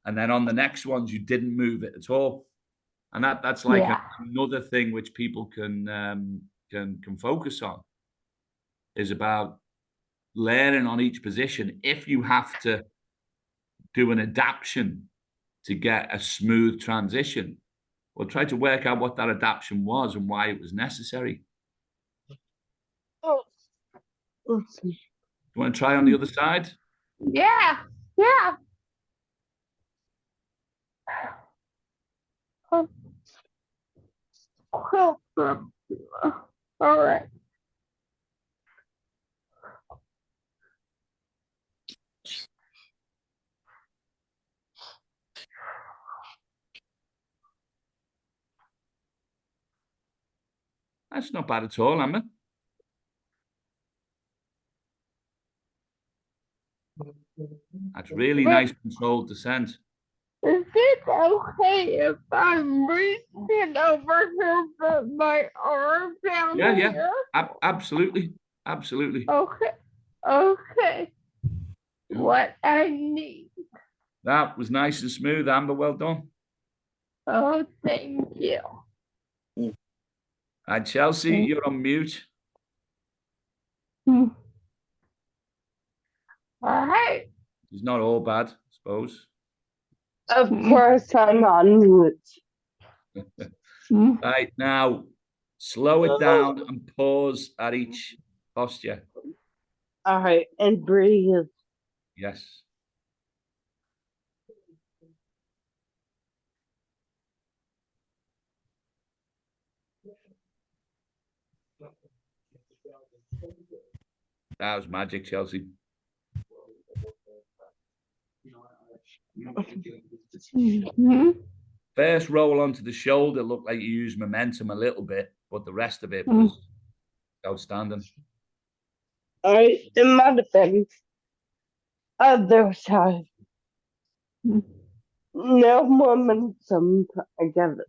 And then on the next ones, you didn't move it at all. And that's like another thing which people can focus on, is about learning on each position. If you have to do an adaptation to get a smooth transition, well, try to work out what that adaptation was and why it was necessary. Oh. You want to try on the other side? Yeah. Yeah. All right. That's not bad at all, Amber. That's really nice controlled descent. Is it okay if I'm reaching over here with my arm down here? Absolutely. Absolutely. Okay. Okay. What I need. That was nice and smooth, Amber. Well done. Oh, thank you. And Chelsea, you're on mute. All right. It's not all bad, I suppose. Of course, I'm on mute. Right, now, slow it down and pause at each posture. All right, and breathe. Yes. That was magic, Chelsea. First roll onto the shoulder looked like you used momentum a little bit, but the rest of it was outstanding. All right, it might have been other side. No momentum, I get it.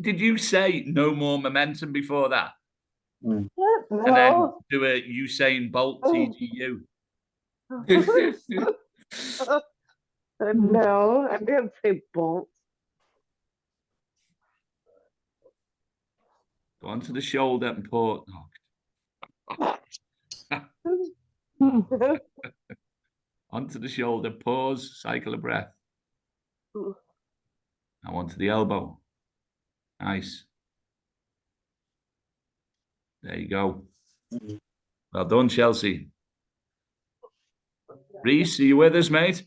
Did you say no more momentum before that? No. And then do a Usain Bolt TGU. No, I didn't say bolt. Go onto the shoulder and pause. Onto the shoulder, pause, cycle of breath. Now onto the elbow. Nice. There you go. Well done, Chelsea. Reese, are you with us, mate?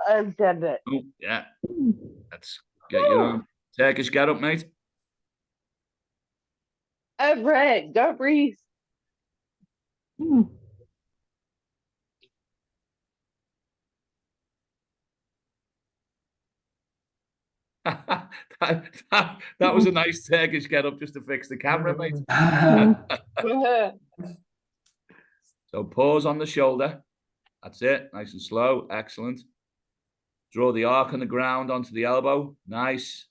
I did it. Oh, yeah. Let's get you on. Turkish get up, mate. All right, go Reese. that was a nice Turkish get up just to fix the camera, mate. So pause on the shoulder. That's it. Nice and slow. Excellent. Draw the arc on the ground onto the elbow. Nice.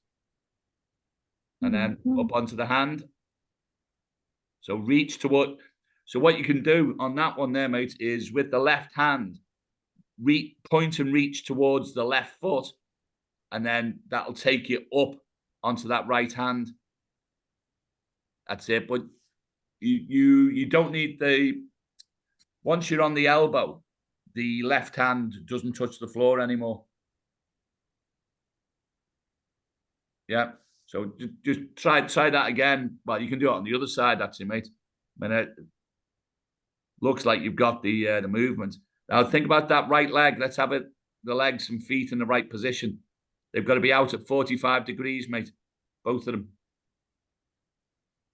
And then up onto the hand. So reach toward. So what you can do on that one there, mate, is with the left hand, point and reach towards the left foot. And then that'll take you up onto that right hand. That's it. But you don't need the, once you're on the elbow, the left hand doesn't touch the floor anymore. Yeah. So just try that again. Well, you can do it on the other side, actually, mate. I mean, it looks like you've got the movement. Now think about that right leg. Let's have it, the legs and feet in the right position. They've got to be out at 45 degrees, mate. Both of them.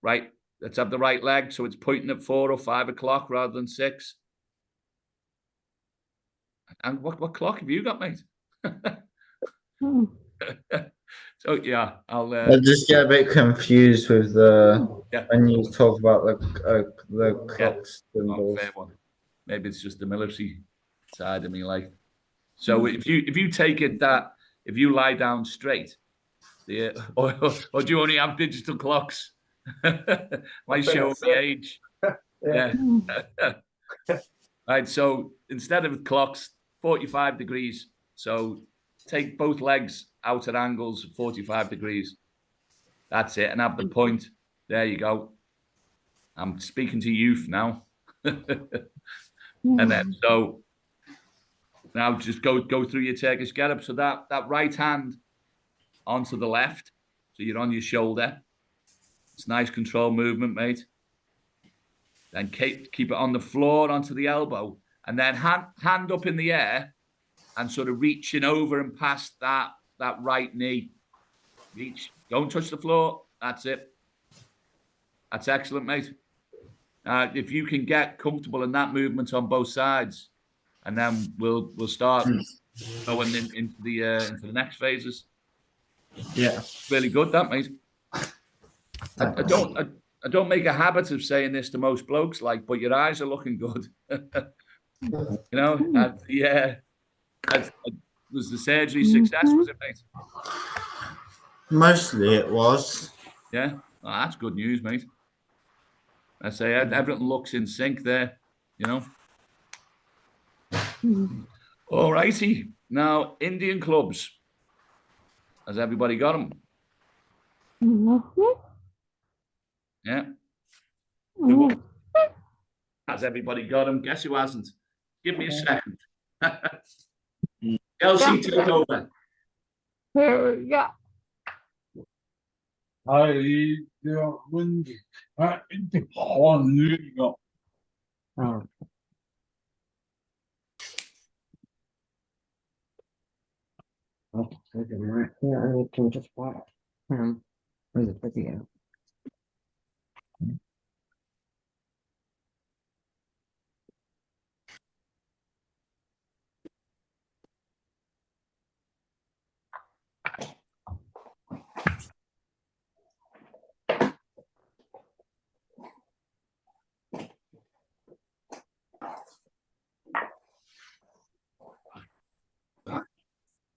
Right. Let's have the right leg so it's pointing at 4 or 5 o'clock rather than 6. And what clock have you got, mate? So yeah, I'll I just get a bit confused with the yeah, when you talk about the yeah, clock oh, symbols. fair one. Maybe it's just the military side of me, like. So if you take it that if you lie down straight, or do you only have digital clocks? Why show that's the it. age? Yeah. Yeah. Right. So instead of clocks, 45 degrees. So take both legs out at angles of 45 degrees. That's it. And have the point. There you go. I'm speaking to youth now. And then so now just go through your Turkish getup. So that right hand onto the left. So you're on your shoulder. It's nice control movement, mate. Then keep it on the floor onto the elbow. And then hand up in the air and sort of reaching over and past that right knee. Reach. Don't touch the floor. That's it. That's excellent, mate. If you can get comfortable in that movement on both sides, and then we'll start going into the next phases. Yeah. Really good, that, mate. I don't make a habit of saying this to most blokes, like, but your eyes are looking good. You know, yeah. Was the surgery success? Was it, mate? Mostly it was. Yeah, well, that's good news, mate. I say everything looks in sync there, you know. All righty. Now, Indian clubs. Has everybody got them? Yeah. Has everybody got them? Guess who hasn't? Give me a second. Elsie, take over. Yeah. I when the horn go. Right here, I can just watch. Where's the video?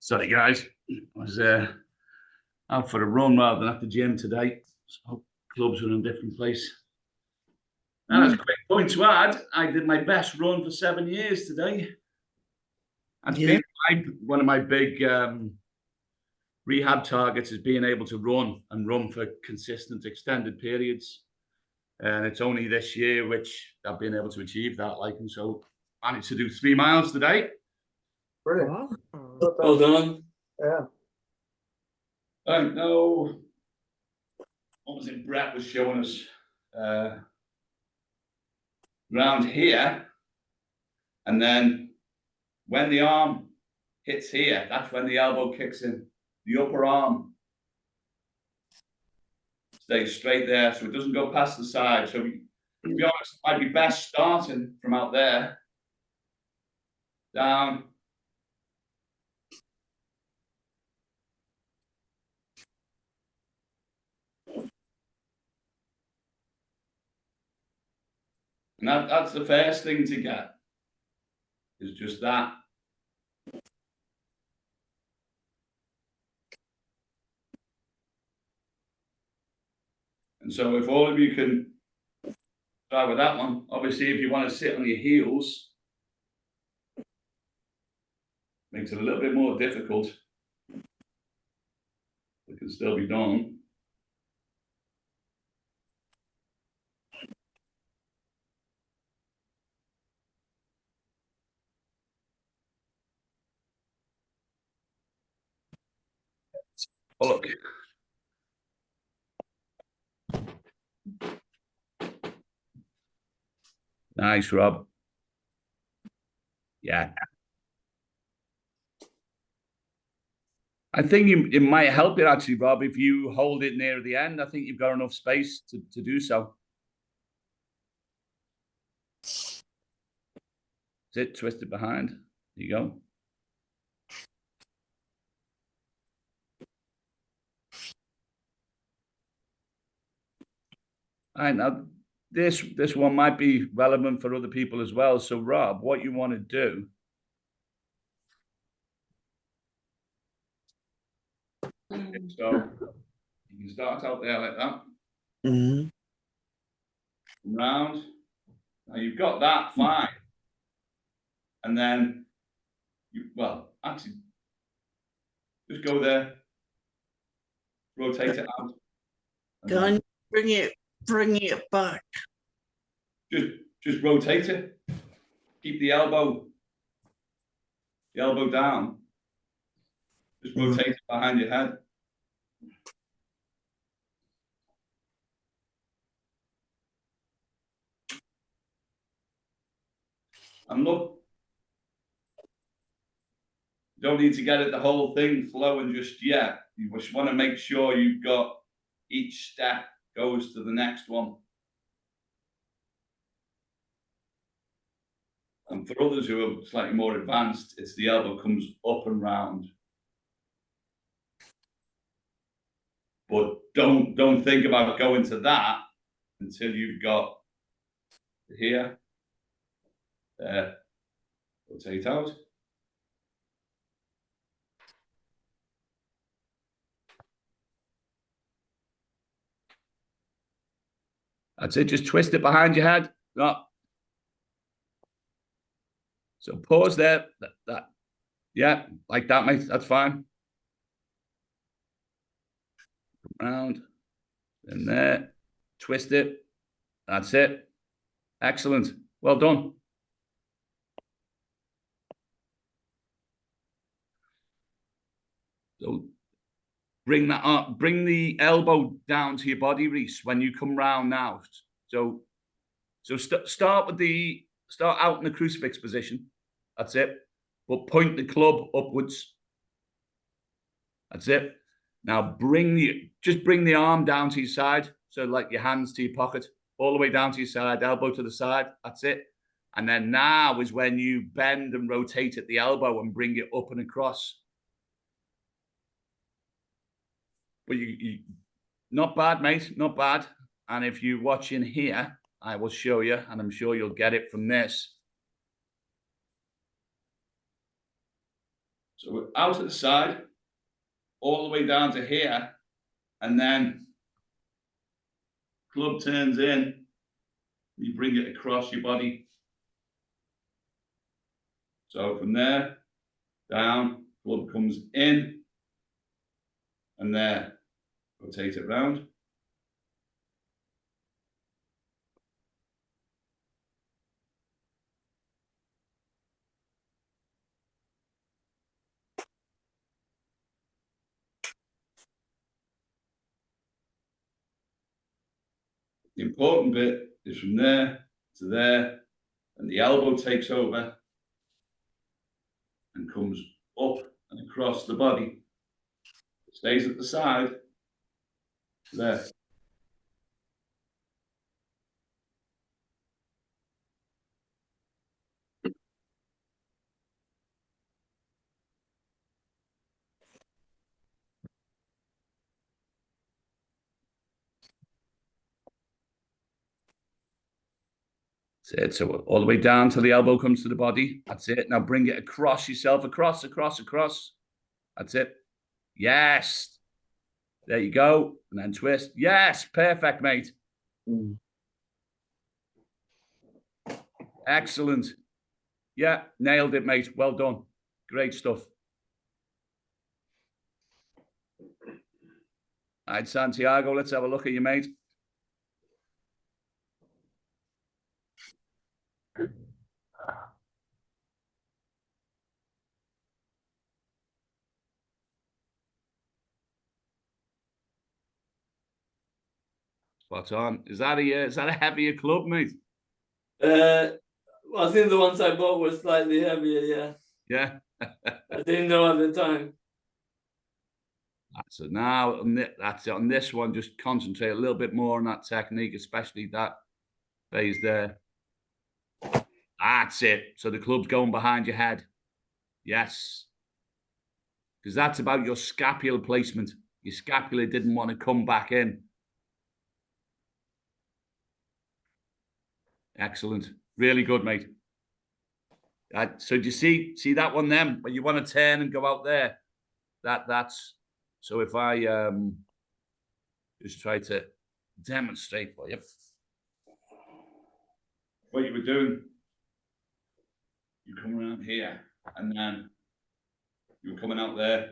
Sorry, guys. I was out for a run rather than at the gym today. So clubs were in a different place. And as a quick point to add, I did my best run for 7 years today. That's been one of my big rehab targets is being able to run for consistent extended periods. And it's only this year which I've been able to achieve that. Like, and so I managed to do 3 miles today. Brilliant. Well done. Yeah. I know. What was it? Brett was showing us round here, and then when the arm hits here, that's when the elbow kicks in. The upper arm stays straight there, so it doesn't go past the side. So, to be honest, I'd be best starting from out there down. And that's the first thing to get, is just that. And so if all of you can try with that one, obviously if you want to sit on your heels, makes it a little bit more difficult. It can still be done. Oh, look. Nice, Rob. Yeah. I think it might help you actually, Rob, if you hold it near the end. I think you've got enough space to do so. Sit, twist it behind. There you go. right, now this one might be relevant for other people as well. So Rob, what you want to do so you can start out there like that. Round. Now you've got that fine. And then well, actually just go there, rotate it out. Can you bring it back? Just rotate it. Keep the elbow down. Just rotate it behind your head. And look, you don't need to get it the whole thing flowing just yet. You just want to make sure you've got each step goes to the next one. And for others who are slightly more advanced, it's the elbow comes up and round. But don't think about going to that until you've got here, there, rotate out. That's it, just twist it behind your head. No. So pause there, yeah, like that, mate, that's fine. Round, and there, twist it, that's it. Excellent, well done. So bring that up, bring the elbow down to your body, Reese, when you come round now. So start out in the crucifix position. That's it. But point the club upwards. That's it. Now just bring the arm down to your side. So like your hands to your pocket, all the way down to your side, elbow to the side. That's it. And then now is when you bend and rotate at the elbow and bring it up and across. But you not bad, mate, not bad. And if you're watching here, I will show you, and I'm sure you'll get it from this. So we're out at the side, all the way down to here, and then club turns in, you bring it across your body. So from there, down, club comes in, and there, rotate it round. The important bit is from there to there, and the elbow takes over and comes up and across the body. It stays at the side, there. That's it. So all the way down till the elbow comes to the body. That's it. Now bring it across yourself, across. That's it. Yes. There you go. And then twist. Yes. Perfect, mate. Excellent. Yeah, nailed it, mate. Well done. Great stuff. All right, Santiago, let's have a look at you, mate. Spot on. Is that a heavier club, mate? Well, I think the ones I bought were slightly heavier, yeah. Yeah. I didn't know at the time. So now that's it. On this one, just concentrate a little bit more on that technique, especially that phase there. That's it. So the club's going behind your head. Yes. Because that's about your scapular placement. Your scapula didn't want to come back in. Excellent. Really good, mate. So do you see that one then? When you want to turn and go out there, that's so if I just try to demonstrate for you what you were doing. You come around here and then you were coming out there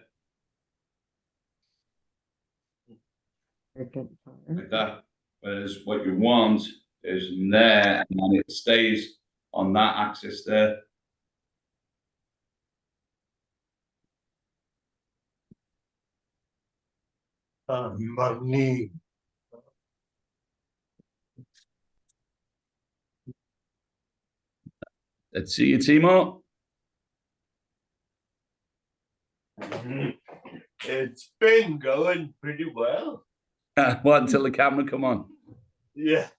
like that. Whereas what you want is from there and then it stays on that axis there. My knee. Let's see you, Timo. It's been going pretty well. What until the camera come on? Yeah.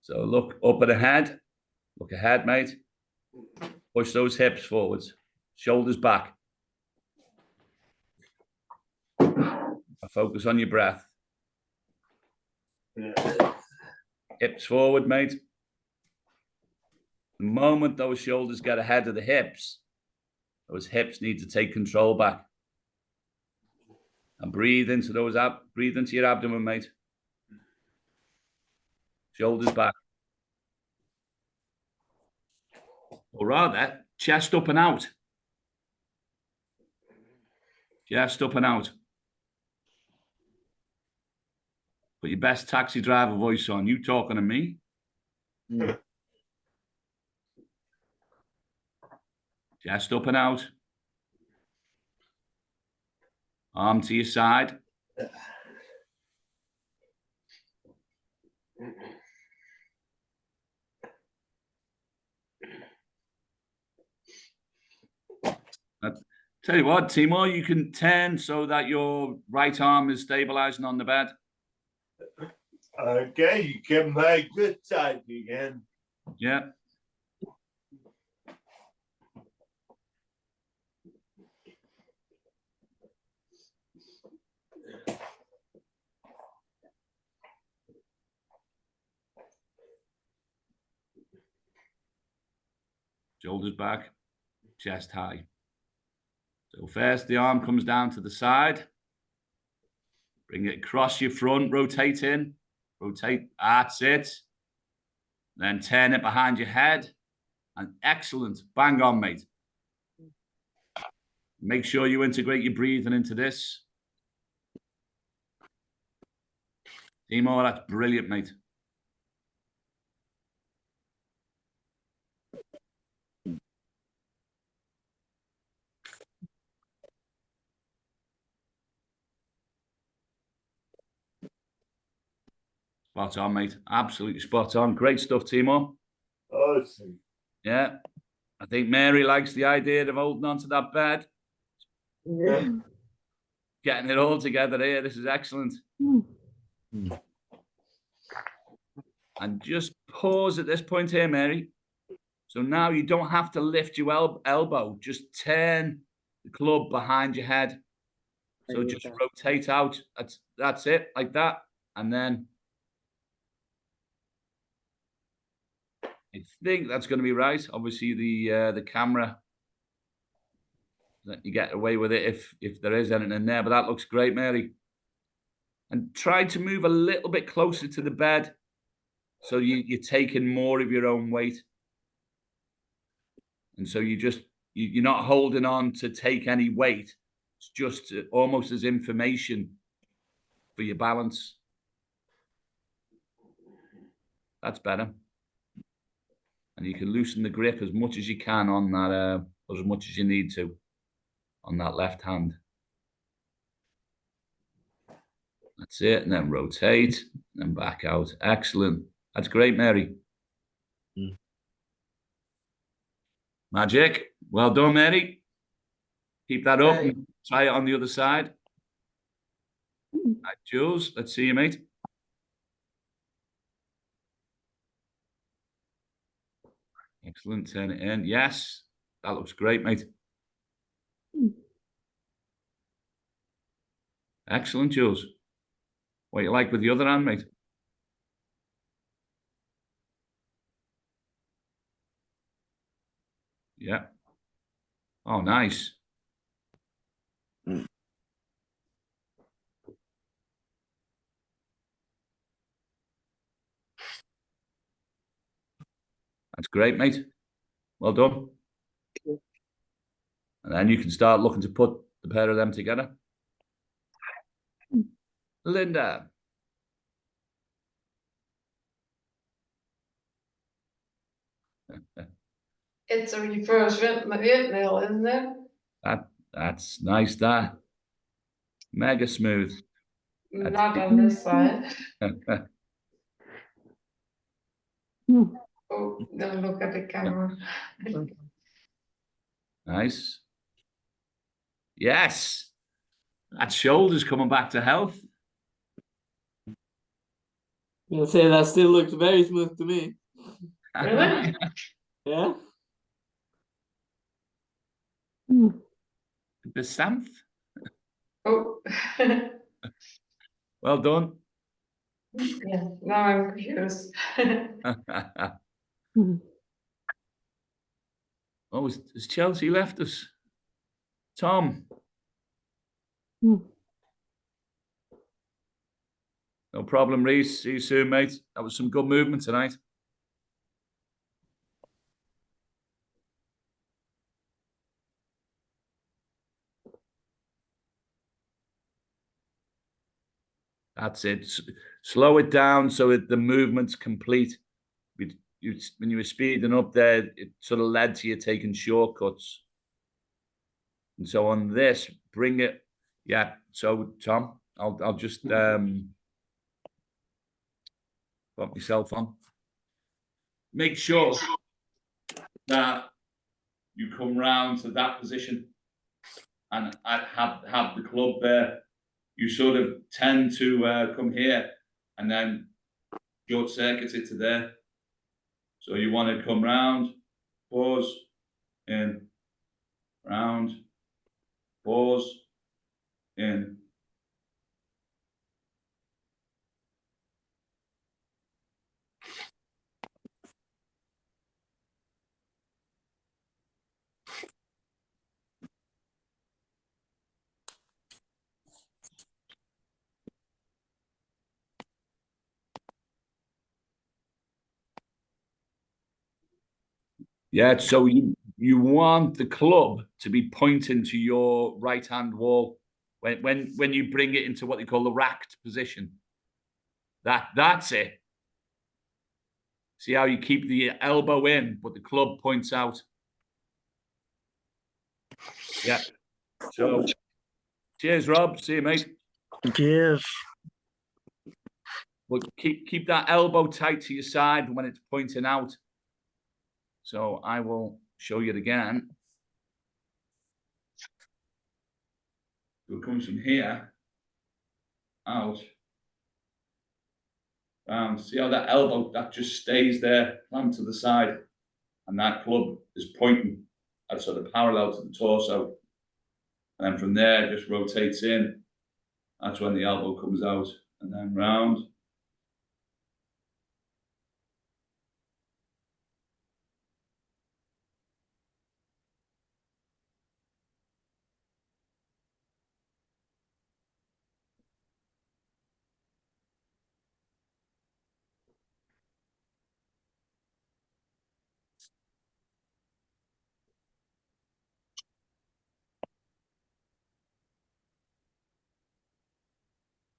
So look up and ahead. Look ahead, mate. Push those hips forwards. Shoulders back. Focus on your breath. Yeah. Hips forward, mate. The moment those shoulders get ahead of the hips, those hips need to take control back. And breathe into those breathe into your abdomen, mate. Shoulders back. Or rather, chest up and out. Chest up and out. Put your best taxi driver voice on. You talking to me? Chest up and out. Arm to your side. Tell you what, Timo, you can turn so that your right arm is stabilizing on the bed. Okay, you get my good side again. Yeah. Shoulders back, chest high. So first the arm comes down to the side. Bring it across your front, rotate in. Rotate, that's it. Then turn it behind your head. And excellent, bang on, mate. Make sure you integrate your breathing into this. Timo, that's brilliant, mate. Spot on, mate. Absolutely spot on. Great stuff, Timo. Awesome. Yeah. I think Mary likes the idea of holding onto that bed. Yeah. Getting it all together here. This is excellent. And just pause at this point here, Mary. So now you don't have to lift your elbow. Just turn the club behind your head. So just rotate out. That's it, like that. And then I think that's going to be right. Obviously, the camera, let you get away with it if there is anything in there. But that looks great, Mary. And try to move a little bit closer to the bed, so you're taking more of your own weight. And so you're not holding on to take any weight. It's just almost as information for your balance. That's better. And you can loosen the grip as much as you can on that, as much as you need to on that left hand. That's it. And then rotate and back out. Excellent. That's great, Mary. Magic. Well done, Mary. Keep that up. And try it on the other side. Right, Jules, let's see you, mate. Excellent. Turn it in. Yes. That looks great, mate. Excellent, Jules. What you like with the other hand, mate? Oh, nice. That's great, mate. Well done. And then you can start looking to put the pair of them together. Linda. It's a refurbishment mill, isn't it? That's nice. That mega smooth. Not on this side. Oh, don't look at the camera. Nice. Yes. That shoulder's coming back to health. I'll say that still looks very smooth to me. Really? Yeah. The Samth. Oh. Well done. Yeah, now I'm confused. Oh, has Chelsea left us? Tom. No problem, Reese. See you soon, mate. That was some good movement tonight. That's it. Slow it down so the movement's complete. When you were speeding up there, it sort of led to you taking shortcuts. And so on this, bring it. Yeah. So Tom, I'll just put myself on. Make sure that you come round to that position and I have the club there. You sort of tend to come here and then short circuit it to there. So you want to come round, pause, in, round, pause, in. Yeah, so you want the club to be pointing to your right hand wall when you bring it into what they call the racked position. That's it. See how you keep the elbow in, but the club points out. Yeah. So cheers, Rob. See you, mate. Cheers. But keep that elbow tight to your side when it's pointing out. So I will show you it again. It comes from here out. See how that elbow that just stays there, clamp to the side, and that club is pointing at sort of parallel to the torso. And then from there, it just rotates in. That's when the elbow comes out, and then round.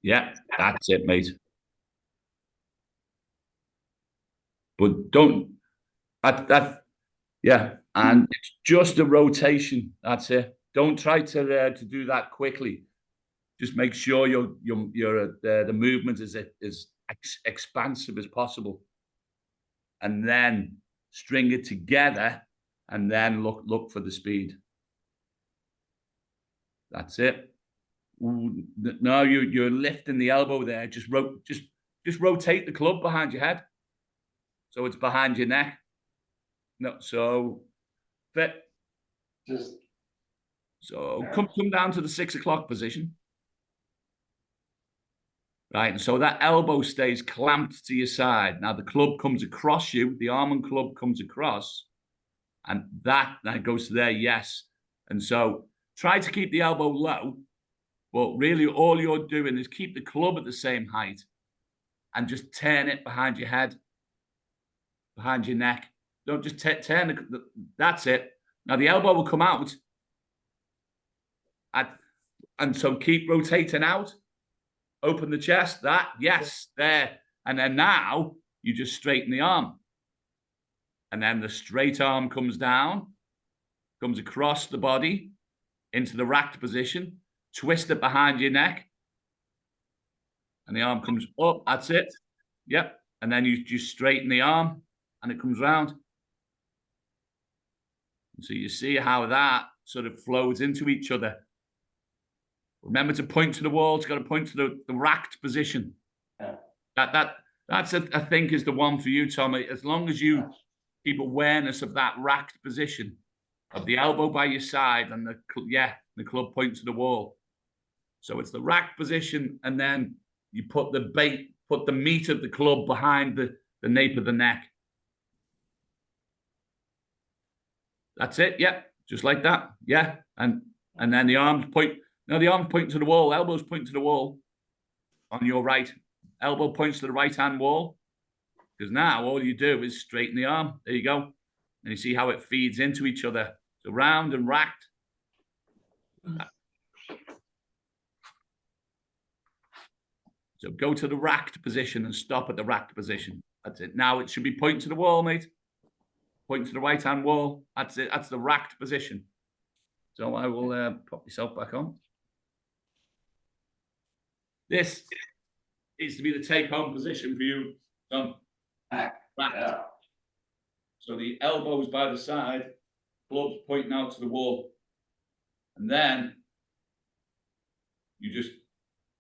Yeah, that's it, mate. But don't yeah, and it's just a rotation. That's it. Don't try to do that quickly. Just make sure the movement is expansive as possible, and then string it together, and then look for the speed. That's it. No, you're lifting the elbow there. Just rotate the club behind your head, so it's behind your neck. No, so fit. So come down to the 6 o'clock position. Right, and so that elbow stays clamped to your side. Now the club comes across you, the arm and club comes across, and that goes to there, yes. And so try to keep the elbow low, but really all you're doing is keep the club at the same height and just turn it behind your head, behind your neck. Don't just turn that's it. Now the elbow will come out. And so keep rotating out. Open the chest. That, yes, there. And then now you just straighten the arm. And then the straight arm comes down, comes across the body into the racked position. Twist it behind your neck. And the arm comes up. That's it. Yep. And then you just straighten the arm and it comes round. So you see how that sort of flows into each other. Remember to point to the wall. It's got to point to the racked position. Yeah. That's I think is the one for you, Tommy. As long as you keep awareness of that racked position, of the elbow by your side and the club point to the wall. So it's the racked position, and then you put the meat of the club behind the nape of the neck. That's it. Yeah, just like that. Yeah, and then the arms point. Now the arms point to the wall. Elbows point to the wall on your right. Elbow points to the right-hand wall. Because now all you do is straighten the arm. There you go. And you see how it feeds into each other. So round and racked. So go to the racked position and stop at the racked position. That's it. Now it should be pointing to the wall, mate. Point to the right-hand wall. That's it. That's the racked position. So I will pop myself back on. This needs to be the take-home position for you. Racked. So the elbows by the side, clubs pointing out to the wall. And then you just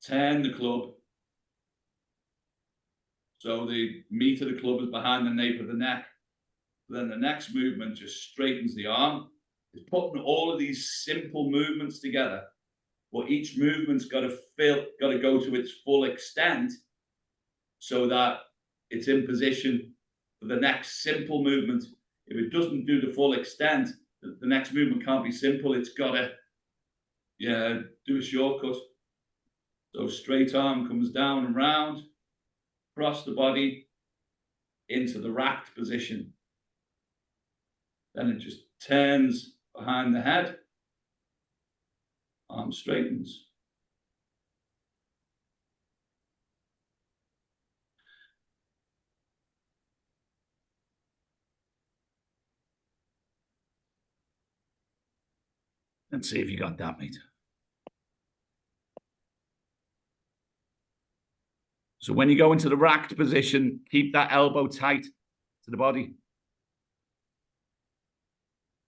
turn the club. So the meat of the club is behind the nape of the neck. Then the next movement just straightens the arm. It's putting all of these simple movements together, but each movement's got to go to its full extent so that it's in position for the next simple movement. If it doesn't do the full extent, the next movement can't be simple. It's got to do a shortcut. So straight arm comes down and round, across the body, into the racked position. Then it just turns behind the head. Arm straightens. Let's see if you got that, mate. So when you go into the racked position, keep that elbow tight to the body.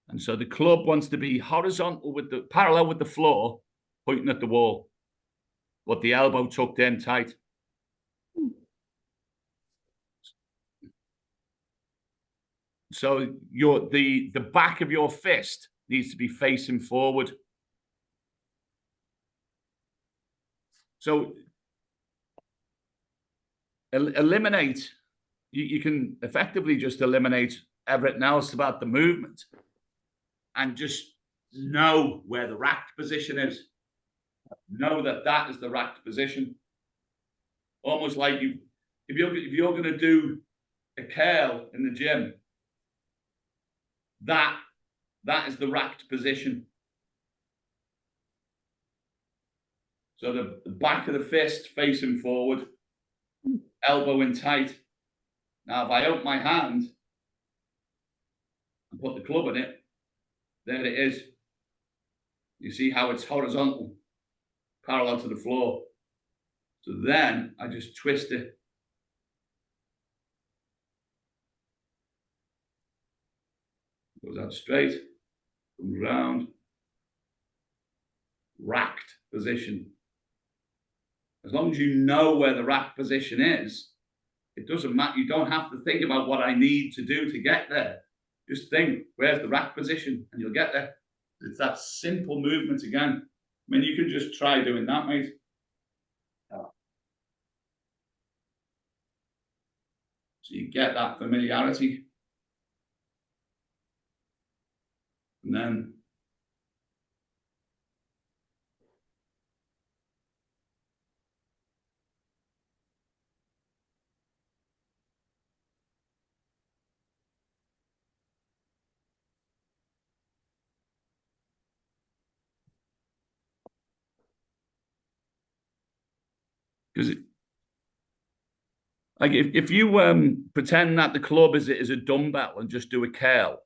And so the club wants to be horizontal parallel with the floor, pointing at the wall, but the elbow tucked in tight. So the back of your fist needs to be facing forward. So eliminate, you can effectively just eliminate everything else about the movement and just know where the racked position is. Know that is the racked position. Almost like if you're going to do a curl in the gym, that is the racked position. So the back of the fist facing forward, elbow in tight. Now, if I open my hand and put the club in it, there it is. You see how it's horizontal, parallel to the floor. So then I just twist it. Goes out straight, comes round, racked position. As long as you know where the racked position is, it doesn't matter. You don't have to think about what I need to do to get there. Just think, where's the racked position? And you'll get there. It's that simple movement again. I mean, you can just try doing that, mate. So you get that familiarity. And then Because like if you pretend that the club is a dumbbell and just do a curl.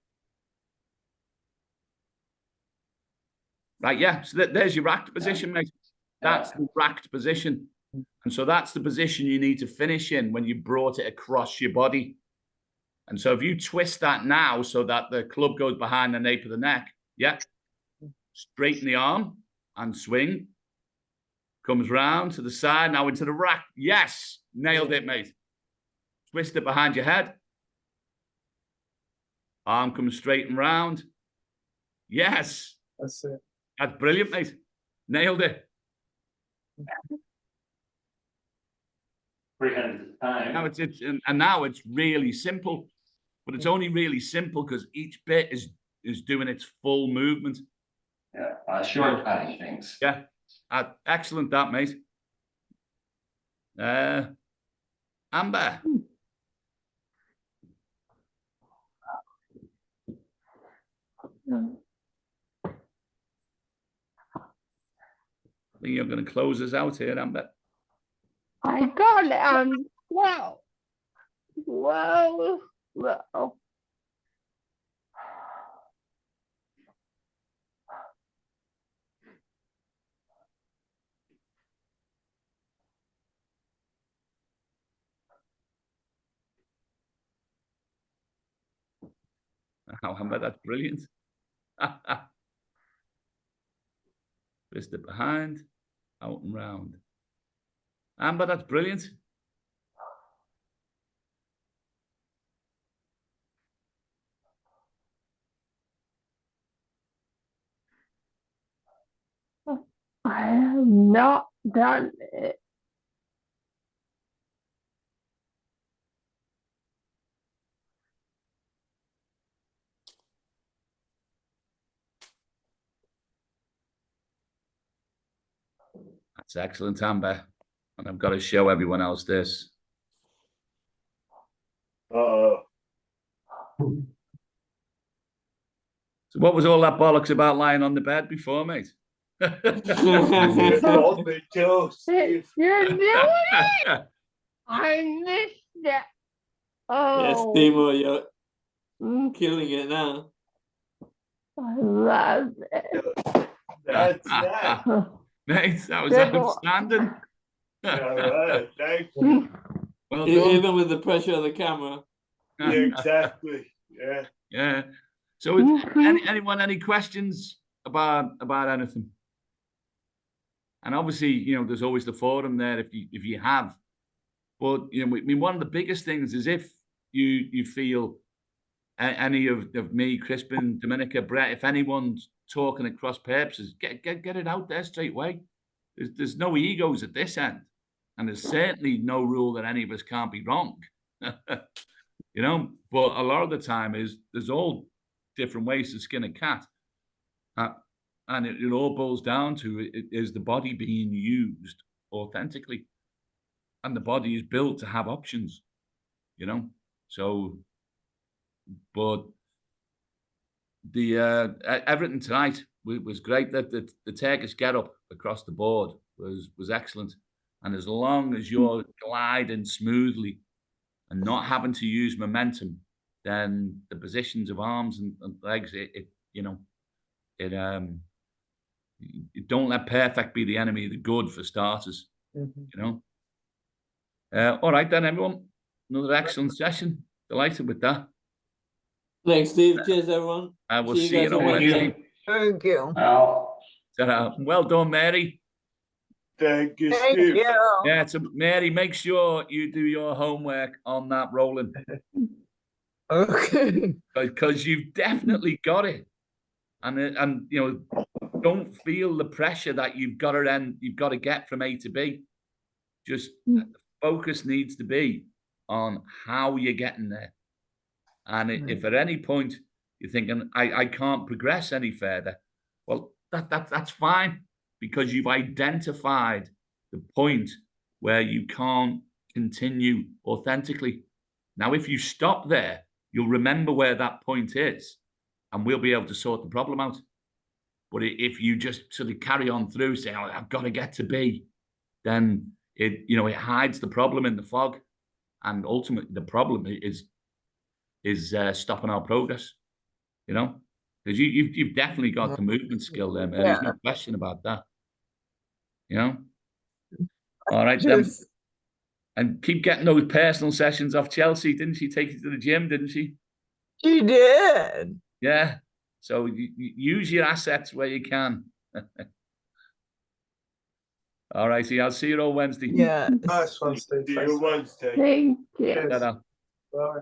Right, yeah. So there's your racked position, mate. That's the racked position. And so that's the position you need to finish in when you brought it across your body. And so if you twist that now so that the club goes behind the nape of the neck, yeah, straighten the arm and swing. Comes round to the side, now into the rack. Yes, nailed it, mate. Twist it behind your head. Arm comes straight and round. Yes. That's it. That's brilliant, mate. Nailed it. 300 times. Now and now it's really simple, but it's only really simple because each bit is doing its full movement. Yeah, shortcutting things. Yeah, excellent, that, mate. Amber. I think you're going to close us out here, Amber. I got it. Wow. Whoa. Whoa. Oh, Amber, that's brilliant. Twist it behind, out and round. Amber, that's brilliant. I have not done it. That's excellent, Amber. And I've got to show everyone else this. So what was all that bollocks about lying on the bed before, mate? On the toast. You're doing it. I missed it. Yes, Oh, Timo, you're killing it now. I love it. That's that. Mate, that was Good one. outstanding. All right, thank you. Well done. Even with the pressure of the camera. Yeah, exactly. Yeah. Yeah. So, anyone any questions about anything? And obviously, you know, there's always the forum there if you have. But you know, I mean, one of the biggest things is if you feel any of me, Crispin, Dominica, Brett, if anyone's talking at cross purposes, get it out there straight away. There's no egos at this end, and there's certainly no rule that any of us can't be wrong. You know, but a lot of the time there's all different ways to skin a cat, and it all boils down to is the body being used authentically, and the body is built to have options. You know, so. But the everything tonight was great. That the Turkish get up across the board was excellent, and as long as you're gliding smoothly and not having to use momentum, then the positions of arms and legs, you don't let perfect be the enemy of the good for starters. You know. All right then, everyone. Another excellent session. Delighted with that. Thanks, Steve. Cheers, everyone. I will see you guys on on Wednesday. Thank you. Well done, Mary. Thank you, Thank Steve. you. Yeah, so Mary, make sure you do your homework on that rolling Okay. because you've definitely got it, and you know, don't feel the pressure that you've got to get from A to B. Just focus needs to be on how you're getting there. And if at any point you're thinking, I can't progress any further, well, that's fine, because you've identified the point where you can't continue authentically. Now, if you stop there, you'll remember where that point is, and we'll be able to sort the problem out. But if you just sort of carry on through, say, oh, I've got to get to B, then it hides the problem in the fog, and ultimately the problem is stopping our progress. Because you've definitely got the movement skill there, man. There's no question about that. All right, then. And keep getting those personal sessions off Chelsea. Didn't she take you to the gym? Didn't she? She did. Yeah. So you use your assets where you can. All righty. I'll see you all Wednesday. Yeah. Nice one, Steve. See you Wednesday. Thank you. Cheers. Ta-da. Bye.